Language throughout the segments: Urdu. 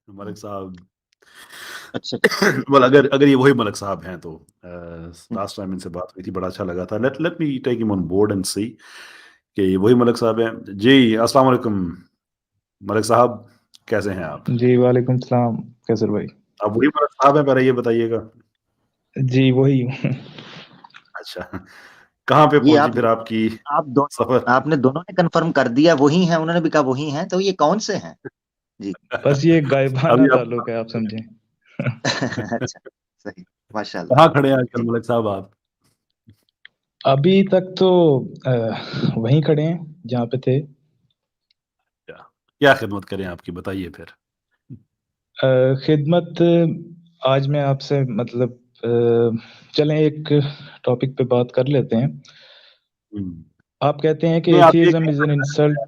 ملک صاحب اچھا اگر یہ وہی ملک صاحب ہیں تو لاسٹ ٹائم ان سے بات ہوئی تھی، بڑا اچھا لگا تھا. لیٹ می ٹیک ہم آن بورڈ اینڈ سی کہ یہ وہی ملک صاحب ہیں. جی السلام علیکم ملک صاحب، کیسے ہیں آپ؟ جی وعلیکم السلام کیسر بھائی. آپ وہی ملک صاحب ہیں، پہلے یہ بتائیے گا. جی وہی ہوں. اچھا، کہاں پہ یہ پہنچی آپ پھر آپ کی آپ دونوں سفر؟ آپ نے دونوں نے کنفرم کر دیا وہی ہیں، انہوں نے بھی کہا وہی ہیں، تو یہ کون سے ہیں؟ جی بس یہ غائبانہ ابھی آپ تعلق ہے، آپ سمجھیں. اچھا صحیح، ماشاء اللہ. کہاں کھڑے ہیں آج کل جی ملک صاحب آپ؟ ابھی تک تو وہیں کھڑے ہیں جہاں پہ تھے. کیا خدمت کریں آپ کی، بتائیے پھر. خدمت آج میں آپ سے مطلب چلیں ایک ٹاپک پہ بات کر لیتے ہیں. آپ کہتے ہیں کہ نہیں، آپ یہ ایتھیزم از این انسلٹ.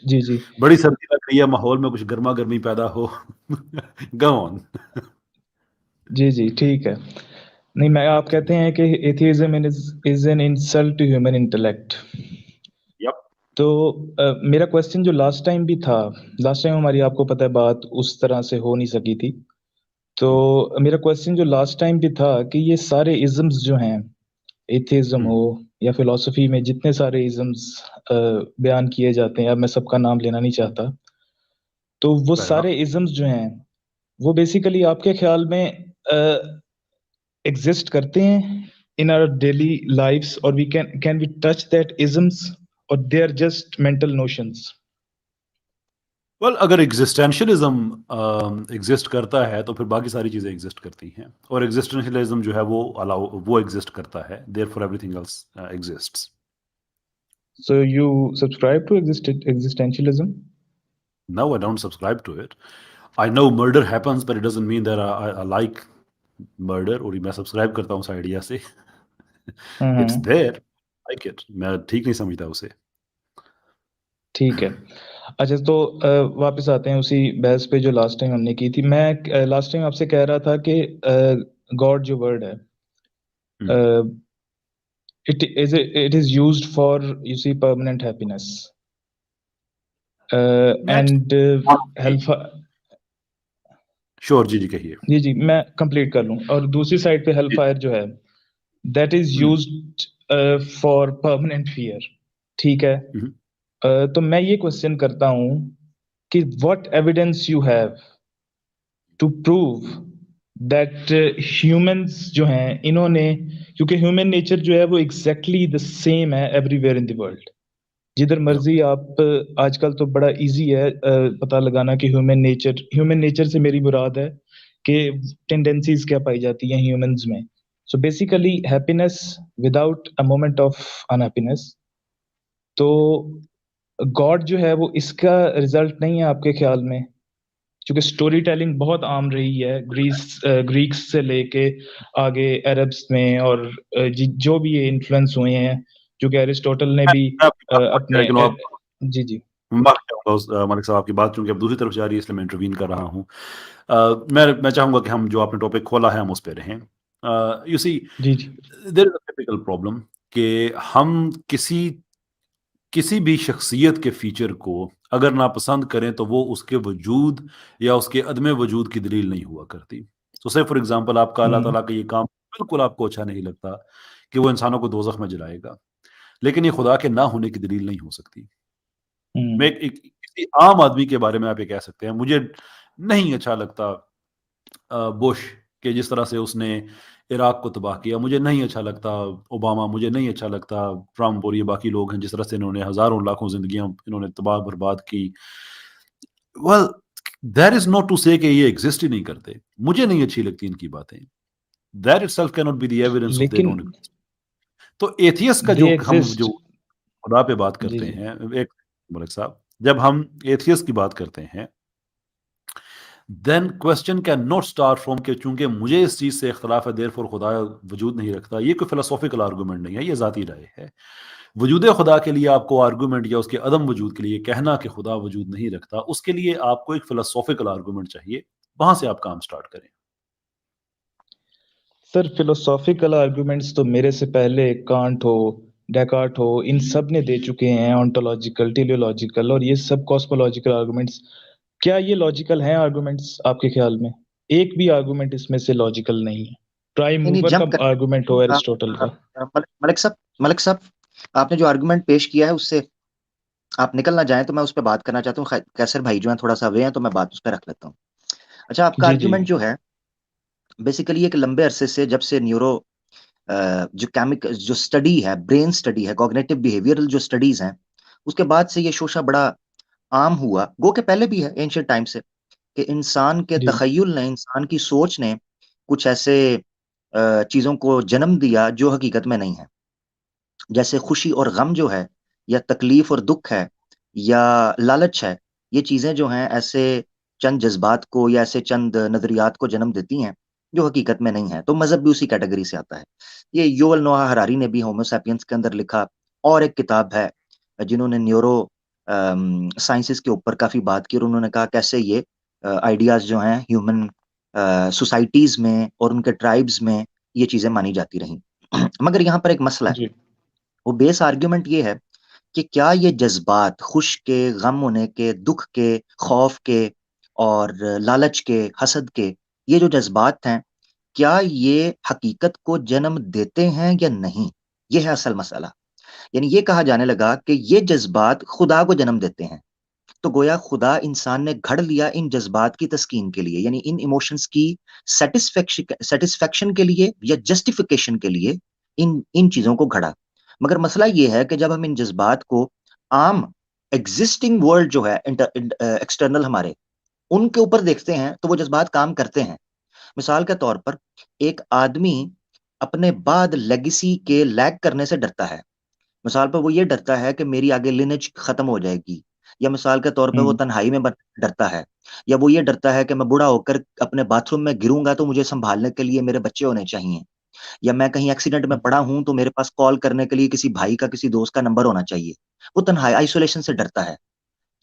جی جی بڑی سردی لگ رہی ہے، ماحول میں کچھ گرما گرمی پیدا ہو. گو آن. جی جی ٹھیک ہے. نہیں میں آپ کہتے ہیں کہ atheism is an insult to human intellect. تو میرا کوشچن جو لاسٹ ٹائم بھی تھا، لاسٹ ٹائم ہماری آپ کو پتہ ہے بات اس طرح سے ہو نہیں سکی تھی. تو میرا کوشچن جو لاسٹ ٹائم بھی تھا کہ یہ سارے ازمز جو ہیں، ایتھیزم ہو یا فلسفی میں جتنے سارے ازمز بیان کیے جاتے ہیں، اب میں سب کا نام لینا نہیں چاہتا، تو وہ سارے ازمز جو ہیں وہ بیسیکلی آپ کے خیال میں ایگزسٹ کرتے ہیں in our daily lives, or we can we touch that isms, or they are just mental notions? Well اگر ایگزسٹینشلزم ایگزسٹ کرتا ہے تو پھر باقی ساری چیزیں ایگزسٹ کرتی ہیں، اور ایگزسٹینشلزم جو ہے وہ ایگزسٹ کرتا ہے. therefore everything else exists. So you subscribe to existentialism? No, I don't subscribe to it. I know murder happens, but it doesn't mean that I like murder. اور میں سبسکرائب کرتا ہوں اس آئیڈیا سے. It's there, like it. میں ٹھیک نہیں سمجھتا اسے. ٹھیک ہے. اچھا تو واپس آتے ہیں اسی بحث پہ جو لاسٹ ٹائم ہم نے کی تھی. میں لاسٹ ٹائم آپ سے کہہ رہا تھا کہ گاڈ جو ورڈ ہے it is used for, you see, permanent happiness and شور. جی کہیے. جی میں کمپلیٹ کر لوں. اور دوسری سائڈ پہ ہیل فائر جو ہے that is used for permanent fear. ٹھیک ہے. تو میں یہ کوشچن کرتا ہوں کہ what evidence you have to prove that humans جو ہیں انہوں نے، کیونکہ ہیومن نیچر جو ہے وہ ایگزیکٹلی دا سیم ہے every where in the world. جدھر مرضی آپ آج کل تو بڑا ایزی ہے پتہ لگانا کہ ہیومن نیچر سے میری مراد ہے کہ ٹینڈنسیز کیا پائی جاتی ہیں ہیومنز میں. So basically happiness without a moment of unhappiness. تو گاڈ جو ہے وہ اس کا رزلٹ نہیں ہے آپ کے خیال میں؟ چونکہ سٹوری ٹیلنگ بہت عام رہی ہے گریکس سے لے کے آگے عربس میں، اور جو بھی یہ انفلوئنس ہوئے ہیں، جو کہ ایرسٹوٹل نے بھی اپنے جی ملک صاحب کی بات چونکہ اب دوسری طرف جا رہی ہے، اس لیے میں انٹروین کر رہا ہوں. میں چاہوں گا کہ ہم جو آپ نے ٹاپک کھولا ہے ہم اس پہ رہیں. You see there is a typical problem کہ ہم کسی بھی شخصیت کے فیچر کو اگر ناپسند کریں تو وہ اس کے وجود یا اس کے عدم وجود کی دلیل نہیں ہوا کرتی. تو سے فار ایگزامپل آپ کا اللہ تعالیٰ کا یہ کام بالکل آپ کو اچھا نہیں لگتا کہ وہ انسانوں کو دوزخ میں جلائے گا، لیکن یہ خدا کے نہ ہونے کی دلیل نہیں ہو سکتی. میں کسی عام آدمی کے بارے میں آپ یہ کہہ سکتے ہیں مجھے نہیں اچھا لگتا بش کہ جس طرح سے اس نے عراق کو تباہ کیا، مجھے نہیں اچھا لگتا اوباما، مجھے نہیں اچھا لگتا ٹرمپ اور یہ باقی لوگ ہیں جس طرح سے انہوں نے ہزاروں لاکھوں زندگیاں انہوں نے تباہ برباد کی. well that is not to say کہ یہ ایگزسٹ ہی نہیں کرتے. مجھے نہیں اچھی لگتی ان کی باتیں. that itself cannot be the evidence of they don't exist. تو ایتھیس کا جو ہم جو خدا پہ بات کرتے ہیں، ایک ملک صاحب جب ہم ایتھیس کی بات کرتے ہیں then question can not start from کہ چونکہ مجھے اس چیز سے اختلاف ہے therefore خدا وجود نہیں رکھتا. یہ کوئی فلسافیکل آرگومنٹ نہیں ہے، یہ ذاتی رائے ہے. وجود خدا کے لیے آپ کو آرگومنٹ یا اس کے عدم وجود کے لیے کہنا کہ خدا وجود نہیں رکھتا، اس کے لیے آپ کو ایک فلسافیکل آرگومنٹ چاہیے، وہاں سے آپ کام سٹارٹ کریں. سر فلسافیکل آرگومنٹس تو میرے سے پہلے کانٹ ہو، ڈیکارٹ ہو، ان سب نے دے چکے ہیں، آنٹولوجیکل، ٹیلیولوجیکل، اور یہ سب کاسمولوجیکل آرگومنٹس کیا یہ لاجیکل ہیں آرگومنٹس آپ کے خیال میں؟ ایک بھی آرگومنٹ اس میں سے لاجیکل نہیں ہے. پرائم نہیں موور کا جمپ آرگومنٹ ہو ایرسٹوٹل کا. ملک صاحب آپ نے جو آرگومنٹ پیش کیا ہے اس سے آپ نکل نہ جائیں تو میں اس پہ بات کرنا چاہتا ہوں. کیسر بھائی جو ہیں تھوڑا سا اوے ہیں تو میں بات اس پہ رکھ لیتا ہوں. اچھا آپ کا جی آرگومنٹ جو ہے بیسیکلی ایک لمبے عرصے سے جب سے نیورو جو کیمیکل جو اسٹڈی ہے برین اسٹڈی ہے کوگنیٹو بیہیویئرل جو اسٹڈیز ہیں اس کے بعد سے یہ شوشہ بڑا عام ہوا گو کہ پہلے بھی ہے اینشینٹ ٹائم سے کہ انسان کے جی تخیل نے انسان کی سوچ نے کچھ ایسے چیزوں کو جنم دیا جو حقیقت میں نہیں ہے. جیسے خوشی اور غم جو ہے یا تکلیف اور دکھ ہے یا لالچ ہے یہ چیزیں جو ہیں ایسے چند جذبات کو یا ایسے چند نظریات کو جنم دیتی ہیں جو حقیقت میں نہیں ہے. تو مذہب بھی اسی کیٹیگری سے آتا ہے. یہ یوول نوآ ہراری نے بھی ہومو سیپینس کے اندر لکھا اور ایک کتاب ہے جنہوں نے نیورو سائنسز کے اوپر کافی بات کی اور انہوں نے کہا کیسے یہ آئیڈیاز جو ہیں ہیومن سوسائٹیز میں اور ان کے ٹرائبز میں یہ چیزیں مانی جاتی رہیں. مگر یہاں پر ایک مسئلہ ہے. جی وہ بیس آرگیومنٹ یہ ہے کہ کیا یہ جذبات خوش کے غم ہونے کے دکھ کے خوف کے اور لالچ کے حسد کے یہ جو جذبات ہیں کیا یہ حقیقت کو جنم دیتے ہیں یا نہیں؟ یہ ہے اصل مسئلہ. یعنی یہ کہا جانے لگا کہ یہ جذبات خدا کو جنم دیتے ہیں تو گویا خدا انسان نے گھڑ لیا ان جذبات کی تسکین کے لیے یعنی ان ایموشنز کی سیٹسفیکشن کے لیے یا جسٹیفیکیشن کے لیے ان چیزوں کو گھڑا. مگر مسئلہ یہ ہے کہ جب ہم ان جذبات کو عام ایگزسٹنگ ورلڈ جو ہے ایکسٹرنل ہمارے ان کے اوپر دیکھتے ہیں تو وہ جذبات کام کرتے ہیں. مثال کے طور پر ایک آدمی اپنے بعد لیگیسی کے لیگ کرنے سے ڈرتا ہے. مثال پر وہ یہ ڈرتا ہے کہ میری آگے لینج ختم ہو جائے گی یا مثال کے طور پہ وہ تنہائی میں ڈرتا ہے یا وہ یہ ڈرتا ہے کہ میں بوڑھا ہو کر اپنے باتھ روم میں گروں گا تو مجھے سنبھالنے کے لیے میرے بچے ہونے چاہیے یا میں کہیں ایکسیڈنٹ میں پڑا ہوں تو میرے پاس کال کرنے کے لیے کسی بھائی کا کسی دوست کا نمبر ہونا چاہیے. وہ تنہائی آئسولیشن سے ڈرتا ہے.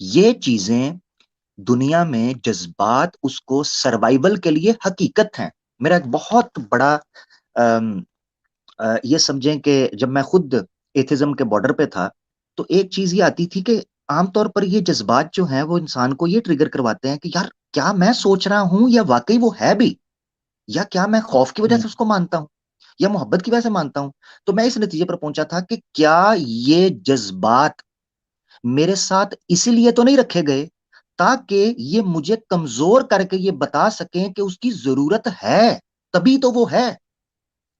یہ چیزیں دنیا میں جذبات اس کو سروائیول کے لیے حقیقت ہیں. میرا ایک بہت بڑا یہ سمجھیں کہ جب میں خود ایتھزم کے بارڈر پہ تھا تو ایک چیز یہ آتی تھی کہ عام طور پر یہ جذبات جو ہیں وہ انسان کو یہ ٹریگر کرواتے ہیں کہ یار کیا میں سوچ رہا ہوں یا واقعی وہ ہے بھی یا کیا میں خوف کی وجہ سے اس کو مانتا ہوں یا محبت کی وجہ سے مانتا ہوں. تو میں اس نتیجے پر پہنچا تھا کہ کیا یہ جذبات میرے ساتھ اسی لیے تو نہیں رکھے گئے تاکہ یہ مجھے کمزور کر کے یہ بتا سکیں کہ اس کی ضرورت ہے تبھی تو وہ ہے.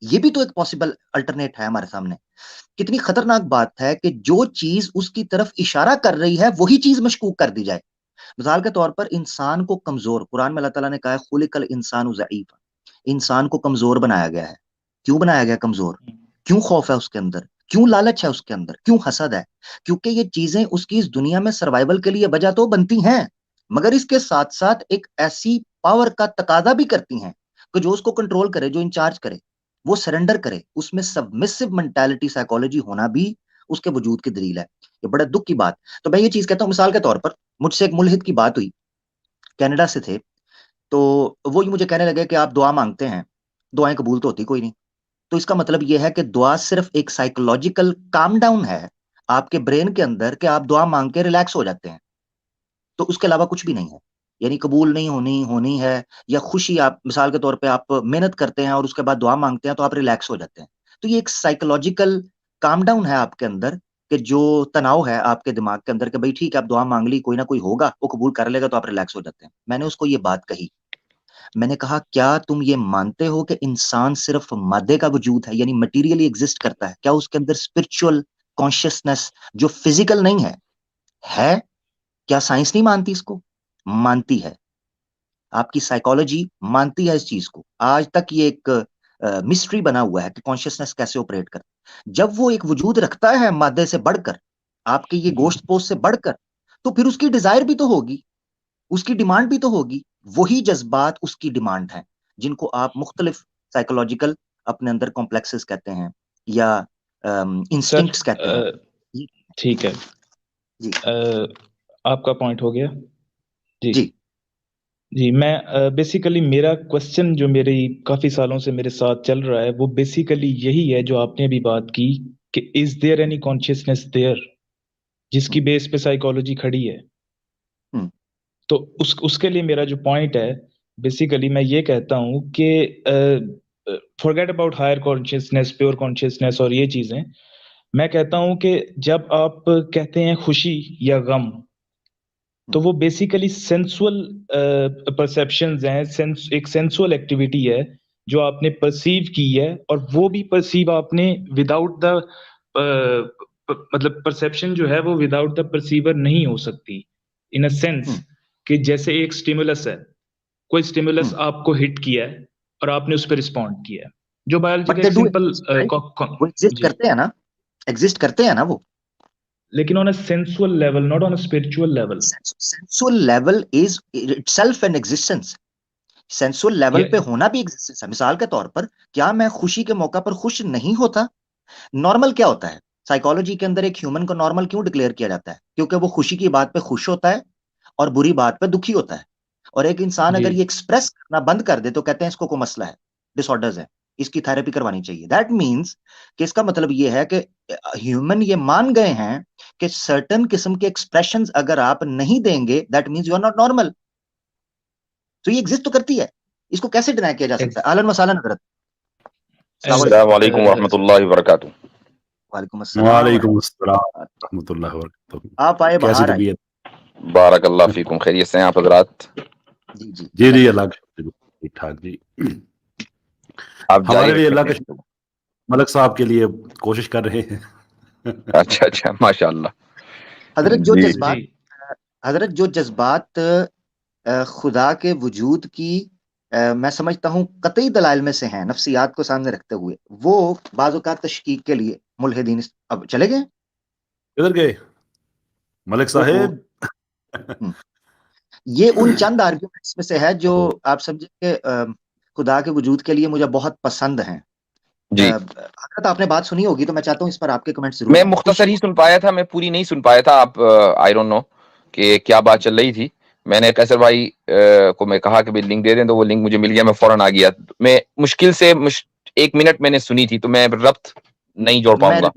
یہ بھی تو ایک پاسبل الٹرنیٹ ہے ہمارے سامنے. کتنی خطرناک بات ہے کہ جو چیز اس کی طرف اشارہ کر رہی ہے وہی چیز مشکوک کر دی جائے. مثال کے طور پر انسان کو کمزور قرآن میں اللہ تعالیٰ نے کہا ہے خلق الانسان ضعیفا انسان کو کمزور بنایا گیا ہے. کیوں بنایا گیا کمزور؟ کیوں خوف ہے اس کے اندر؟ کیوں لالچ ہے اس کے اندر؟ کیوں حسد ہے؟ کیونکہ یہ چیزیں اس کی اس دنیا میں سروائیول کے لیے وجہ تو بنتی ہیں مگر اس کے ساتھ ساتھ ایک ایسی پاور کا تقاضا بھی کرتی ہیں کہ جو اس کو کنٹرول کرے جو انچارج کرے وہ سرنڈر کرے. اس میں سبمسو مینٹالٹی سائیکالوجی ہونا بھی اس کے وجود کی دلیل ہے. یہ بڑا دکھ کی بات. تو میں یہ چیز کہتا ہوں مثال کے طور پر مجھ سے ایک ملحد کی بات ہوئی کینیڈا سے تھے تو وہ مجھے کہنے لگے کہ آپ دعا مانگتے ہیں دعائیں قبول تو ہوتی کوئی نہیں. تو اس کا مطلب یہ ہے کہ دعا صرف ایک سائیکولوجیکل کام ڈاؤن ہے آپ کے برین کے اندر کہ آپ دعا مانگ کے ریلیکس ہو جاتے ہیں تو اس کے علاوہ کچھ بھی نہیں ہے. یعنی قبول نہیں ہونی ہے یا خوشی آپ مثال کے طور پہ آپ محنت کرتے ہیں اور اس کے بعد دعا مانگتے ہیں تو آپ ریلیکس ہو جاتے ہیں. تو یہ ایک سائیکولوجیکل کام ڈاؤن ہے آپ کے اندر کہ جو تناؤ ہے آپ کے دماغ کے اندر کہ بھئی ٹھیک ہے آپ دعا مانگ لی کوئی نہ کوئی ہوگا وہ قبول کر لے گا تو آپ ریلیکس ہو جاتے ہیں. میں نے اس کو یہ بات کہی میں نے کہا کیا تم یہ مانتے ہو کہ انسان صرف مادے کا وجود ہے یعنی مٹیریلی ایگزسٹ کرتا ہے؟ کیا اس کے اندر اسپرچل کانشیسنس جو فزیکل نہیں ہے؟ کیا سائنس نہیں مانتی اس کو؟ مانتی ہے. آپ کی سائیکالوجی مانتی ہے اس چیز کو. آج تک یہ ایک مسٹری بنا ہوا ہے کہ کانشیسنس کیسے آپریٹ کرتا ہے. جب وہ ایک وجود رکھتا ہے مادے سے بڑھ کر آپ کے یہ گوشت پوست سے بڑھ کر تو پھر اس کی ڈیزائر بھی تو ہوگی اس کی ڈیمانڈ بھی تو ہوگی. وہی جذبات اس کی ڈیمانڈ ہیں جن کو آپ مختلف سائیکولوجیکل اپنے اندر کمپلیکسز کہتے ہیں یا انسٹنکٹس کہتے ہیں. ٹھیک ہے جی آپ کا پوائنٹ ہو گیا. جی جی جی میں بیسیکلی میرا کوشچن جو میری کافی سالوں سے میرے ساتھ چل رہا ہے وہ بیسیکلی یہی ہے جو آپ نے بھی بات کی کہ از دیر اینی کانشیسنس دیئر جس کی بیس پہ سائیکالوجی کھڑی ہے. تو اس کے لیے میرا جو پوائنٹ ہے بیسیکلی میں یہ کہتا ہوں کہ forget about higher consciousness, pure consciousness اور یہ چیزیں. میں کہتا ہوں کہ جب آپ کہتے ہیں خوشی یا غم تو وہ بیسیکلی سینسول پرسیپشنز ہیں، ایک سینسول ایکٹیویٹی ہے جو آپ نے پرسیو کی ہے، اور وہ بھی پرسیو آپ نے وداؤٹ دا مطلب پرسیپشن جو ہے وہ وداؤٹ دا پرسیور نہیں ہو سکتی ان اے سینس کہ جیسے ایک سٹیمولس ہے، کوئی سٹیمولس آپ کو ہٹ کیا ہے اور آپ نے اس پہ رسپونڈ کیا ہے، جو بایولوجی کا ایک سمپل وہ ایگزسٹ کرتے ہیں نا، ایگزسٹ کرتے ہیں نا وہ، لیکن on a sensual level, not on a spiritual level. Sensual level is itself an existence. Sensual level پہ ہونا بھی ایگزسٹنس ہے. مثال کے طور پر کیا میں خوشی کے موقع پر خوش نہیں ہوتا؟ نارمل کیا ہوتا ہے؟ سائیکالوجی کے اندر ایک ہیومن کو نارمل کیوں ڈکلیئر کیا جاتا ہے؟ کیونکہ وہ خوشی کی بات پہ خوش ہوتا ہے اور بری بات پہ دکھی ہوتا ہے. اور ایک انسان اگر یہ ایکسپریس کرنا بند کر دے تو کہتے ہیں اس کو کوئی مسئلہ ہے، ڈس آرڈرز ہے، اس کی تھراپی کروانی چاہیے. دیٹ مینس کہ اس کا مطلب یہ ہے کہ ہیومن یہ مان گئے ہیں کہ سرٹن قسم کے ایکسپریشنز اگر آپ نہیں دیں گے that means you are not normal. تو یہ ایگزسٹ تو کرتی ہے، اس کو کیسے ڈینائی کیا جا سکتا ہے؟ اہلاً وسہلاً حضرت. السلام علیکم ورحمۃ اللہ وبرکاتہ. وعلیکم السلام. وعلیکم السلام ورحمۃ اللہ وبرکاتہ. آپ آئے باہر آئے. بارک اللہ فیکم. خیریت سے ہیں آپ حضرات؟ جی جی جی جی اللہ کا ٹھیک ٹھاک. جی آپ ہمارے لیے اللہ کا ملک صاحب کے لیے کوشش کر رہے ہیں. اچھا اچھا ماشاء اللہ. حضرت جو جذبات خدا کے وجود کی میں سمجھتا ہوں قطعی دلائل میں سے ہیں، نفسیات کو سامنے رکھتے ہوئے، وہ بعض اوقات تشکیک کے لیے ملحدین اب چلے گئے. کدھر گئے ملک صاحب؟ یہ ان چند آرگیومنٹس میں سے ہے جو آپ سمجھیں کہ خدا کے وجود کے لیے مجھے بہت پسند ہیں. جی حضرت آپ نے بات سنی ہوگی تو میں چاہتا ہوں اس پر آپ کے کمنٹ ضرور. میں مختصر ہی سن پایا تھا، میں پوری نہیں سن پایا تھا. آپ آئی ڈونٹ نو کہ کیا بات چل رہی تھی. میں نے قیصر بھائی کو میں کہا کہ لنک دے دیں تو وہ لنک مجھے مل گیا، میں فوراً آ گیا. میں مشکل سے 1 منٹ میں نے سنی تھی تو میں ربط نہیں جوڑ پاؤں گا.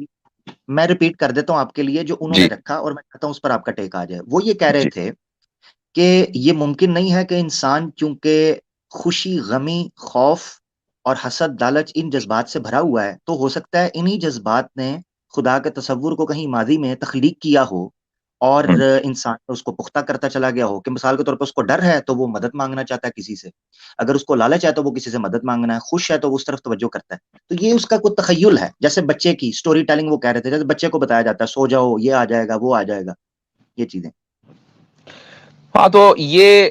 میں ریپیٹ کر دیتا ہوں آپ کے لیے جو انہوں نے رکھا، اور میں چاہتا ہوں اس پر آپ کا ٹیک آ جائے. وہ یہ کہہ رہے تھے کہ یہ ممکن نہیں ہے کہ انسان چونکہ خوشی، غمی، خوف اور حسد، لالچ ان جذبات سے بھرا ہوا ہے، تو ہو سکتا ہے انہی جذبات نے خدا کے تصور کو کہیں ماضی میں تخلیق کیا ہو اور انسان اس کو پختہ کرتا چلا گیا ہو. کہ مثال کے طور پر اس کو ڈر ہے تو وہ مدد مانگنا چاہتا ہے کسی سے، اگر اس کو لالچ ہے تو وہ کسی سے مدد مانگنا ہے، خوش ہے تو وہ اس طرف توجہ کرتا ہے. تو یہ اس کا کوئی تخیل ہے. جیسے بچے کی سٹوری ٹیلنگ وہ کہہ رہے تھے، جیسے بچے کو بتایا جاتا ہے سو جاؤ، یہ آ جائے گا، وہ آ جائے گا، یہ چیزیں. ہاں تو یہ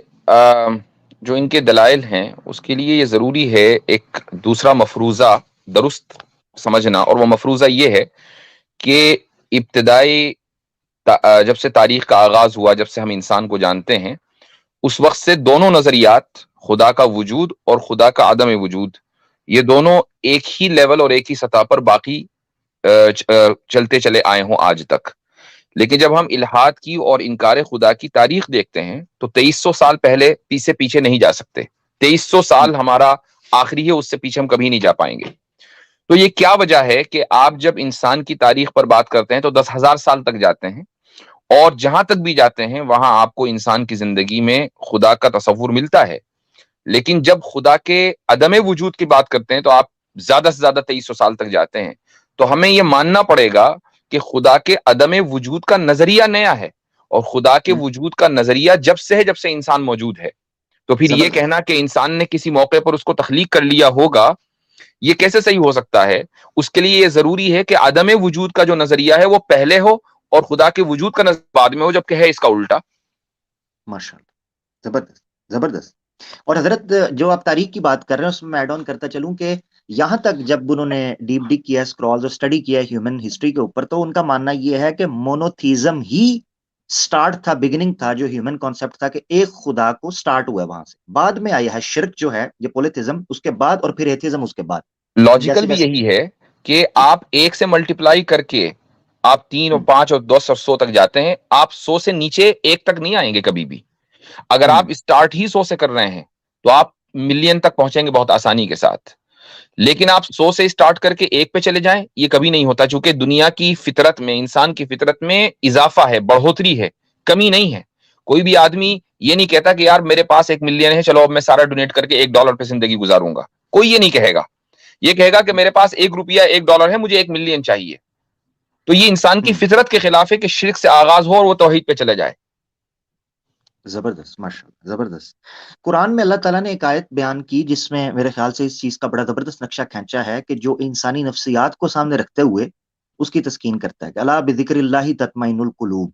جو ان کے دلائل ہیں اس کے لیے یہ ضروری ہے ایک دوسرا مفروضہ درست سمجھنا، اور وہ مفروضہ یہ ہے کہ ابتدائی جب سے تاریخ کا آغاز ہوا، جب سے ہم انسان کو جانتے ہیں، اس وقت سے دونوں نظریات، خدا کا وجود اور خدا کا عدم وجود، یہ دونوں ایک ہی لیول اور ایک ہی سطح پر باقی چلتے چلے آئے ہوں آج تک. لیکن جب ہم الحاد کی اور انکار خدا کی تاریخ دیکھتے ہیں تو 2300 سال پہلے پیچھے نہیں جا سکتے. 2300 سال ہمارا آخری ہے، اس سے پیچھے ہم کبھی نہیں جا پائیں گے. تو یہ کیا وجہ ہے کہ آپ جب انسان کی تاریخ پر بات کرتے ہیں تو 10,000 سال تک جاتے ہیں، اور جہاں تک بھی جاتے ہیں وہاں آپ کو انسان کی زندگی میں خدا کا تصور ملتا ہے. لیکن جب خدا کے عدم وجود کی بات کرتے ہیں تو آپ زیادہ سے زیادہ 2300 سال تک جاتے ہیں. تو ہمیں یہ ماننا پڑے گا کہ خدا کے عدم وجود کا نظریہ نیا ہے، اور خدا کے وجود کا نظریہ جب سے انسان موجود ہے. تو پھر یہ کہنا کہ انسان نے کسی موقع پر اس کو تخلیق کر لیا ہوگا، یہ کیسے صحیح ہو سکتا ہے؟ اس کے لیے یہ ضروری ہے کہ عدم وجود کا جو نظریہ ہے وہ پہلے ہو اور خدا کے وجود کا نظریہ بعد میں ہو، جبکہ ہے اس کا الٹا. ماشاءاللہ، زبردست زبردست. اور حضرت جو آپ تاریخ کی بات کر رہے ہیں اس میں ایڈ آن کرتا چلوں کہ یہاں تک جب انہوں نے ڈیپ ڈگ کیا، اسکرالز اور اسٹڈی کیا ہیومن ہسٹری کے اوپر، تو ان کا ماننا یہ ہے کہ مونوتھیزم ہی سٹارٹ تھا، بگننگ تھا، جو ہیومن کانسیپٹ تھا کہ ایک خدا کو سٹارٹ ہوا ہے وہاں سے. بعد میں آیا ہے شرک جو ہے، یہ پولیتھزم اس کے بعد، اور پھر ایتھیزم اس کے بعد. لاجیکل بھی یہی ہے کہ آپ 1 سے ملٹیپلائی کر کے آپ 3 اور 5 اور 10 اور 100 تک جاتے ہیں، آپ 100 سے نیچے 1 تک نہیں آئیں گے کبھی بھی. اگر آپ اسٹارٹ ہی 100 سے کر رہے ہیں تو آپ ملین تک پہنچیں گے بہت آسانی کے ساتھ. لیکن آپ 100 سے اسٹارٹ کر کے 1 پہ چلے جائیں، یہ کبھی نہیں ہوتا، چونکہ دنیا کی فطرت میں، انسان کی فطرت میں اضافہ ہے، بڑھوتری ہے، کمی نہیں ہے. کوئی بھی آدمی یہ نہیں کہتا کہ یار میرے پاس 1 ملین ہے، چلو اب میں سارا ڈونیٹ کر کے $1 پہ زندگی گزاروں گا. کوئی یہ نہیں کہے گا. یہ کہے گا کہ میرے پاس $1 $1 ہے، مجھے 1 ملین چاہیے. تو یہ انسان کی فطرت کے خلاف ہے کہ شرک سے آغاز ہو اور وہ توحید پہ چلے جائے. زبردست، ماشاءاللہ، زبردست. قرآن میں اللہ تعالیٰ نے ایک آیت بیان کی جس میں میرے خیال سے اس چیز کا بڑا زبردست نقشہ کھینچا ہے کہ جو انسانی نفسیات کو سامنے رکھتے ہوئے اس کی تسکین کرتا ہے کہ الا بذکر اللہ تطمئن القلوب.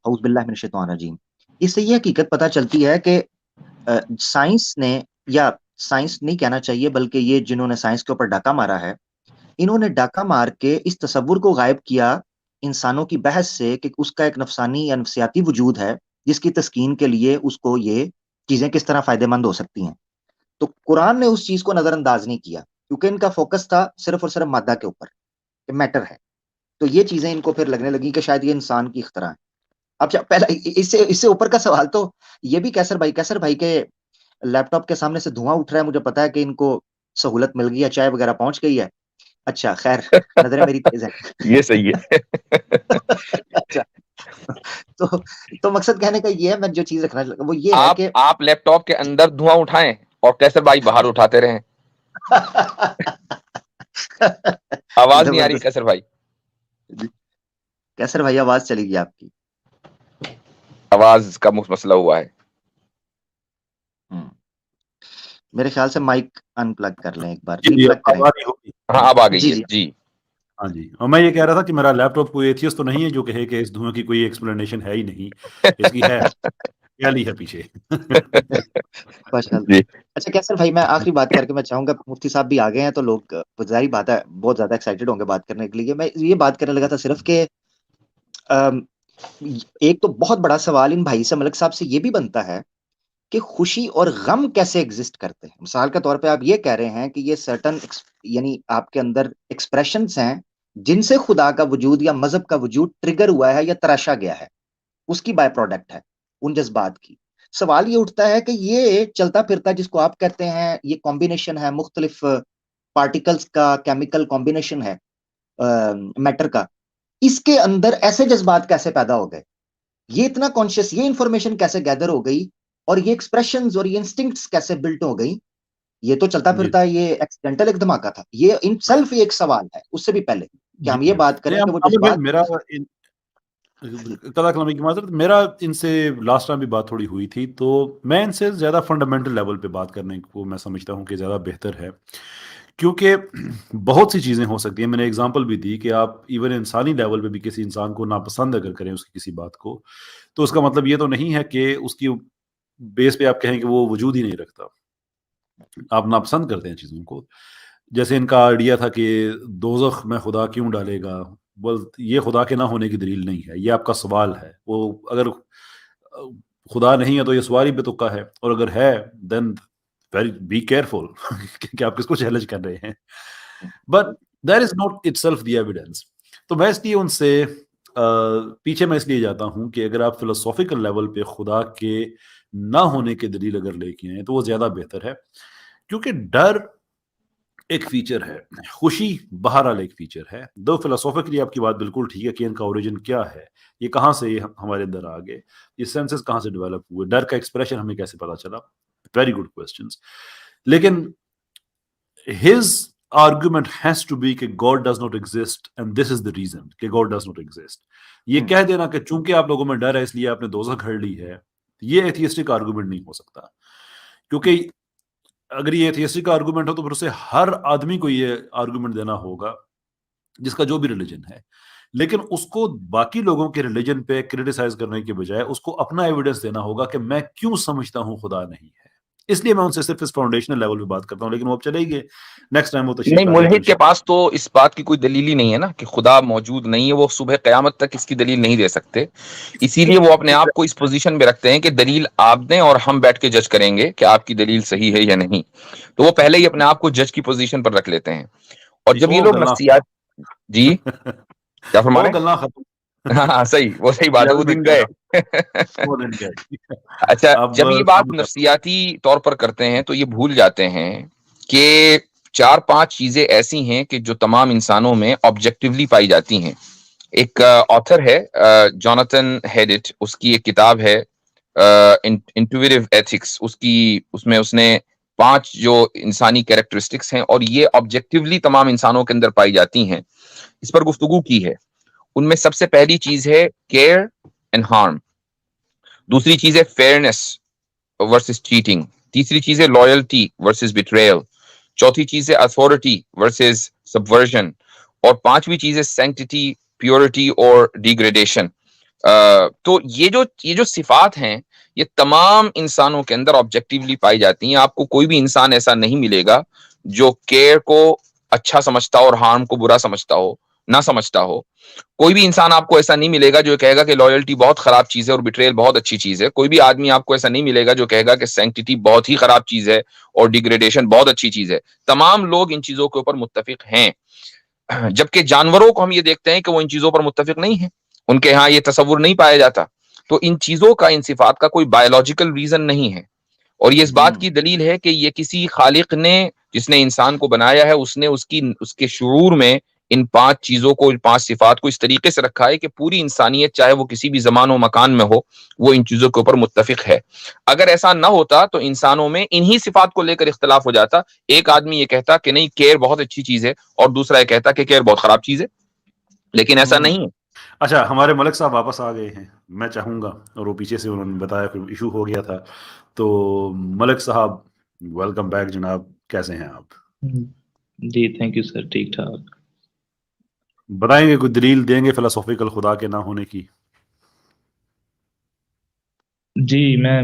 اعوذ باللہ من الشیطان الرجیم. اس سے یہ حقیقت پتہ چلتی ہے کہ سائنس نے، یا سائنس نہیں کہنا چاہیے بلکہ یہ جنہوں نے سائنس کے اوپر ڈاکہ مارا ہے، انہوں نے ڈاکہ مار کے اس تصور کو غائب کیا انسانوں کی بحث سے کہ اس کا ایک نفسانی یا نفسیاتی وجود ہے جس کی تسکین کے لیے اس کو یہ چیزیں کس طرح فائدہ مند ہو سکتی ہیں. تو قرآن نے اس چیز کو نظر انداز نہیں کیا کیونکہ ان کا فوکس تھا صرف اور صرف مادہ کے اوپر کہ میٹر ہے. تو یہ چیزیں ان کو پھر لگنے لگی کہ شاید یہ انسان کی اختراع ہے. اب پہلا اس سے اوپر کا سوال تو یہ بھی کیسر بھائی کے لیپ ٹاپ کے سامنے سے دھواں اٹھ رہا ہے. مجھے پتا ہے کہ ان کو سہولت مل گئی ہے، چائے وغیرہ پہنچ گئی ہے. اچھا خیر، نظریں میری تیز ہیں. یہ صحیح ہے. اچھا تو مقصد کہنے کا یہ ہے، میں جو چیز رکھنا وہ یہ ہے کہ آپ لیپ ٹاپ کے اندر دھواں اٹھائیں اور کیسر بھائی باہر اٹھاتے رہیں. آواز نہیں آ رہی کیسر بھائی؟ کیسر بھائی آواز چلی گئی آپ کی، آواز کا مسئلہ ہوا ہے. میرے خیال سے مائک ان پلگ کر لیں ایک بار. ہاں اب آ گئی ہے. جی ہاں جی. اور میں یہ کہہ رہا تھا کہ میرا لیپ ٹاپ کوئی ایتھیسٹ تو نہیں ہے جو کہے کہ اس دھوئیں کی کوئی ایکسپلینیشن ہے ہی نہیں. اس کی ہے خیالی ہے پیچھے. اچھا کیسر بھائی، میں آخری بات کر کے میں چاہوں گا، مفتی صاحب بھی آ گئے ہیں تو لوگ ظاہری بات ہے بہت زیادہ ایکسائٹیڈ ہوں گے بات کرنے کے لیے. میں یہ بات کرنے لگا تھا صرف کہ ایک تو بہت بڑا سوال ان بھائی سے، ملک صاحب سے، یہ بھی بنتا ہے کہ خوشی اور غم کیسے ایگزسٹ کرتے ہیں. مثال کے طور پہ آپ یہ کہہ رہے ہیں کہ یہ سرٹن یعنی آپ کے اندر ایکسپریشنز ہیں جن سے خدا کا وجود یا مذہب کا وجود ٹریگر ہوا ہے یا تراشا گیا ہے، اس کی بائی پروڈکٹ ہے ان جذبات کی. سوال یہ اٹھتا ہے کہ یہ چلتا پھرتا جس کو آپ کہتے ہیں یہ کمبینیشن ہے مختلف پارٹیکلز کا، کیمیکل کمبینیشن ہے میٹر کا، اس کے اندر ایسے جذبات کیسے پیدا ہو گئے؟ یہ اتنا کانشیس، یہ انفارمیشن کیسے گیدر ہو گئی، اور یہ ایکسپریشنز اور یہ انسٹنکٹس کیسے بلٹ ہو گئی؟ یہ تو چلتا پھرتا یہ ایکسیڈنٹل ایک دھماکہ تھا. یہ ان سیلف ایک سوال ہے اس سے بھی پہلے کہ ہم یہ بات کریں کہ وہ جذبات. میرا ان سے لاسٹ ٹائم بھی بات تھوڑی ہوئی تھی، تو میں ان سے زیادہ فنڈامنٹل لیول پہ بات کرنے کو میں سمجھتا ہوں کہ زیادہ بہتر ہے، کیونکہ بہت سی چیزیں ہو سکتی ہیں. میں نے اگزامپل بھی دی کہ آپ ایون انسانی لیول پہ بھی کسی انسان کو ناپسند اگر کریں اس کی کسی بات کو، تو اس کا مطلب یہ تو نہیں ہے کہ اس کی بیس پہ آپ کہیں کہ وہ وجود ہی نہیں رکھتا. آپ ناپسند کرتے ہیں چیزوں کو. جیسے ان کا آئیڈیا تھا کہ دوزخ میں خدا کیوں ڈالے گا، یہ خدا کے نہ ہونے کی دلیل نہیں ہے، یہ آپ کا سوال ہے. وہ اگر خدا نہیں ہے تو یہ سوال ہی بے تکا ہے، اور اگر ہے دین بی کیئرفل کہ آپ کس کو چیلنج کر رہے ہیں. But that is not it self the evidence. تو میں اس لیے ان سے پیچھے میں اس لیے جاتا ہوں کہ اگر آپ فلسافیکل لیول پہ خدا کے نہ ہونے کی دلیل اگر لے کے آئیں تو وہ زیادہ بہتر ہے، کیونکہ ڈر ایک فیچر ہے، خوشی بہرحال ایک فیچر ہے. دو فلسافیکلی آپ کی بات بالکل ٹھیک ہے کہ ان کا اوریجن کیا ہے، یہ کہاں سے ہمارے اندر آ گئے، یہ سینسز کہاں سے ڈیولپ ہوئے، ڈر کا ایکسپریشن ہمیں کیسے پتا چلا. Very good questions. لیکن his argument has to be کہ God does not exist and this is the reason کہ God does not exist. یہ کہہ دینا کہ چونکہ آپ لوگوں میں ڈر ہے اس لیے آپ نے دوزخ گھڑ لی ہے، یہ ایتھیسٹک آرگومنٹ نہیں ہو سکتا. کیونکہ اگر یہ ایتھیسٹک آرگومنٹ ہو تو پھر اسے ہر آدمی کو یہ آرگومنٹ دینا ہوگا جس کا جو بھی ریلیجن ہے، لیکن اس کو باقی لوگوں کے ریلیجن پہ کریٹیسائز کرنے کے بجائے اس کو اپنا ایویڈنس دینا ہوگا کہ میں کیوں سمجھتا ہوں خدا نہیں ہے. اس لیے میں ان سے صرف اس فاؤنڈیشنل لیول پہ بات کرتا ہوں. لیکن وہ اب چلے گئے نیکسٹ ٹائم وہ تشریف نہیں، ملحد کے پاس تو اس بات کی کوئی دلیل ہی نہیں ہے نا کہ خدا موجود نہیں ہے. وہ صبح قیامت تک اس کی دلیل نہیں دے سکتے، اسی لیے وہ اپنے آپ کو اس پوزیشن میں رکھتے ہیں کہ دلیل آپ دیں اور ہم بیٹھ کے جج کریں گے کہ آپ کی دلیل صحیح ہے یا نہیں. تو وہ پہلے ہی اپنے آپ کو جج کی پوزیشن پر رکھ لیتے ہیں. اور جب یہ لوگ نفسیات جی کیا فرما رہے ہیں؟ ہاں صحیح، وہ صحیح بات ہے، وہ دن گئے. اچھا، جب یہ بات نفسیاتی طور پر کرتے ہیں تو یہ بھول جاتے ہیں کہ 4-5 چیزیں ایسی ہیں کہ جو تمام انسانوں میں آبجیکٹیولی پائی جاتی ہیں. ایک آتھر ہے جوناتھن ہیڈٹ، اس کی ایک کتاب ہے انٹویٹیو ایتھکس، اس میں اس نے 5 جو انسانی کیریکٹرسٹکس ہیں اور یہ آبجیکٹیولی تمام انسانوں کے اندر پائی جاتی ہیں، اس پر گفتگو کی ہے. ان میں سب سے پہلی چیز ہے کیئر اینڈ ہارم، دوسری چیز ہے فیئرنیس ورسز چیٹنگ، تیسری چیز ہے لائلٹی ورسز بیٹریل، چوتھی چیز ہے اتھارٹی ورسز سبورژن، اور پانچویں چیز ہے سینکٹی، پیورٹی اور ڈیگریڈیشن. تو یہ جو صفات ہیں یہ تمام انسانوں کے اندر آبجیکٹیولی پائی جاتی ہیں. آپ کو کوئی بھی انسان ایسا نہیں ملے گا جو کیئر کو اچھا سمجھتا ہو اور ہارم کو برا سمجھتا ہو، نہ سمجھتا ہو. کوئی بھی انسان آپ کو ایسا نہیں ملے گا جو کہے گا کہ لائلٹی بہت خراب چیز ہے اور بیٹریل بہت اچھی چیز ہے. کوئی بھی آدمی آپ کو ایسا نہیں ملے گا جو کہے گا کہ سینکٹیٹی بہت ہی خراب چیز ہے اور ڈیگریڈیشن بہت اچھی چیز ہے. تمام لوگ ان چیزوں کے اوپر متفق ہیں. جبکہ جانوروں کو ہم یہ دیکھتے ہیں کہ وہ ان چیزوں پر متفق نہیں ہیں، ان کے ہاں یہ تصور نہیں پایا جاتا. تو ان چیزوں کا، ان صفات کا کوئی بایولوجیکل ریزن نہیں ہے. اور یہ اس بات کی دلیل ہے کہ یہ کسی خالق نے، جس نے انسان کو بنایا ہے، اس نے اس کے شعور میں ان 5 چیزوں کو، ان 5 صفات کو اس طریقے سے رکھا ہے کہ پوری انسانیت چاہے وہ کسی بھی زمان و مکان میں ہو، وہ ان چیزوں کے اوپر متفق ہے. اگر ایسا نہ ہوتا تو انسانوں میں انہی صفات کو لے کر اختلاف ہو جاتا. ایک آدمی یہ کہتا کہ نہیں کیئر بہت اچھی چیز ہے، اور دوسرا یہ کہتا کہ کیئر بہت خراب چیز ہے. لیکن ایسا نہیں ہے. اچھا، ہمارے ملک صاحب واپس آ گئے ہیں. میں چاہوں گا، اور وہ پیچھے سے انہوں نے بتایا کہ ایشو ہو گیا تھا. تو ملک صاحب ویلکم بیک جناب، کیسے ہیں آپ؟ جی تھینک یو سر، ٹھیک ٹھاک. بتائیں گے، کوئی دلیل دیں گے فلسفیکل خدا کے نہ ہونے کی؟ جی، میں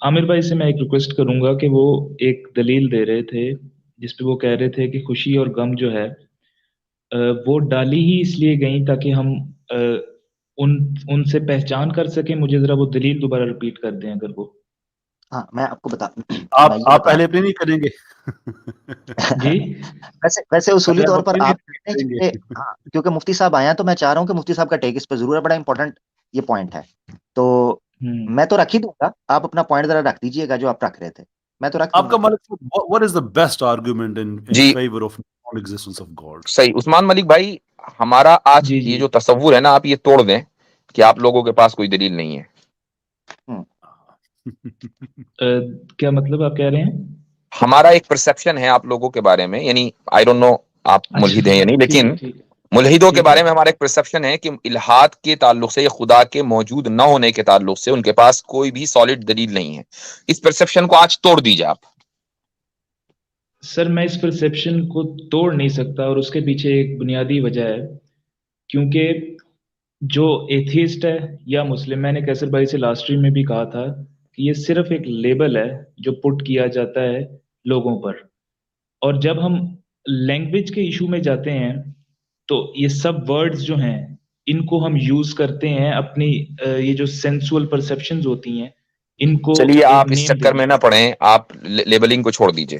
عامر بھائی سے میں ایک ریکویسٹ کروں گا کہ وہ ایک دلیل دے رہے تھے جس پہ وہ کہہ رہے تھے کہ خوشی اور غم جو ہے وہ ڈالی ہی اس لیے گئیں تاکہ ہم ان سے پہچان کر سکیں. مجھے ذرا وہ دلیل دوبارہ ریپیٹ کر دیں اگر وہ. ہاں، میں آپ کو آپ پہلے اپنی نہیں کریں گے؟ جی ویسے اصولی طور پر پہلے آپ کیونکہ مفتی صاحب آئے ہیں تو میں چاہ رہا ہوں کہ مفتی صاحب کا ٹیک اس پہ ضرور ہے، بڑا امپورٹنٹ یہ پوائنٹ ہے. تو میں تو رکھ ہی دوں گا، آپ اپنا پوائنٹ ذرا رکھ دیجئے گا جو آپ رکھ رہے تھے. میں تو رکھ آپ کا ملک، what is the best argument in favor of non-existence of God؟ صحیح عثمان ملک بھائی، ہمارا آج یہ جو تصور ہے نا، آپ یہ توڑ دیں کہ آپ لوگوں کے پاس کوئی دلیل نہیں ہے. کیا مطلب آپ کہہ رہے ہیں؟ ہمارا ایک پرسپشن ہے آپ لوگوں کے بارے میں، یعنی آئی ڈونٹ نو آپ ملحد ہیں یا نہیں، لیکن ملحدوں کے بارے میں ہمارا ایک پرسپشن ہے کہ الحاد کے تعلق سے یا خدا کے موجود نہ ہونے کے تعلق سے ان کے پاس کوئی بھی سالڈ دلیل نہیں ہے. اس پرسپشن کو آج توڑ دیجیے آپ. سر میں اس پرسپشن کو توڑ نہیں سکتا، اور اس کے پیچھے ایک بنیادی وجہ ہے. کیونکہ جو ایتھیسٹ ہے یا مسلم، میں نے کیسر بھائی سے لاسٹ میں بھی کہا تھا کہ یہ صرف ایک لیبل ہے جو پٹ کیا جاتا ہے لوگوں پر. اور جب ہم لینگویج کے ایشو میں جاتے ہیں تو یہ سب ورڈز جو ہیں ان کو ہم یوز کرتے ہیں اپنی یہ جو سینسول پرسپشنز ہوتی ہیں ان کو. چلیے آپ اس چکر میں نہ پڑیں، آپ لیبلنگ کو چھوڑ دیجئے.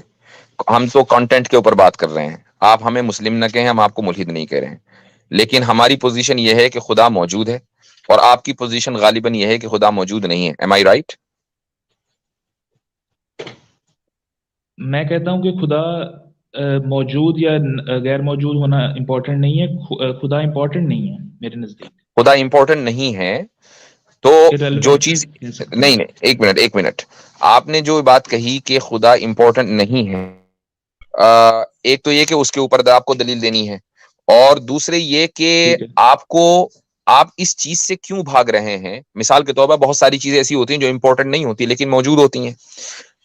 ہم تو کنٹینٹ کے اوپر بات کر رہے ہیں. آپ ہمیں مسلم نہ کہیں، ہم آپ کو ملحد نہیں کہہ رہے ہیں. لیکن ہماری پوزیشن یہ ہے کہ خدا موجود ہے، اور آپ کی پوزیشن غالباً یہ ہے کہ خدا موجود نہیں ہے. ایم آئی رائٹ؟ میں کہتا ہوں کہ خدا موجود یا غیر موجود ہونا امپورٹنٹ نہیں ہے. خدا امپورٹنٹ نہیں ہے میرے نزدیک. خدا امپورٹنٹ نہیں ہے تو جو چیز نہیں، ایک منٹ آپ نے جو بات کہی کہ خدا امپورٹنٹ نہیں ہے، ایک تو یہ کہ اس کے اوپر آپ کو دلیل دینی ہے، اور دوسرے یہ کہ آپ اس چیز سے کیوں بھاگ رہے ہیں. مثال کے طور پر بہت ساری چیزیں ایسی ہوتی ہیں جو امپورٹنٹ نہیں ہوتی لیکن موجود ہوتی ہیں.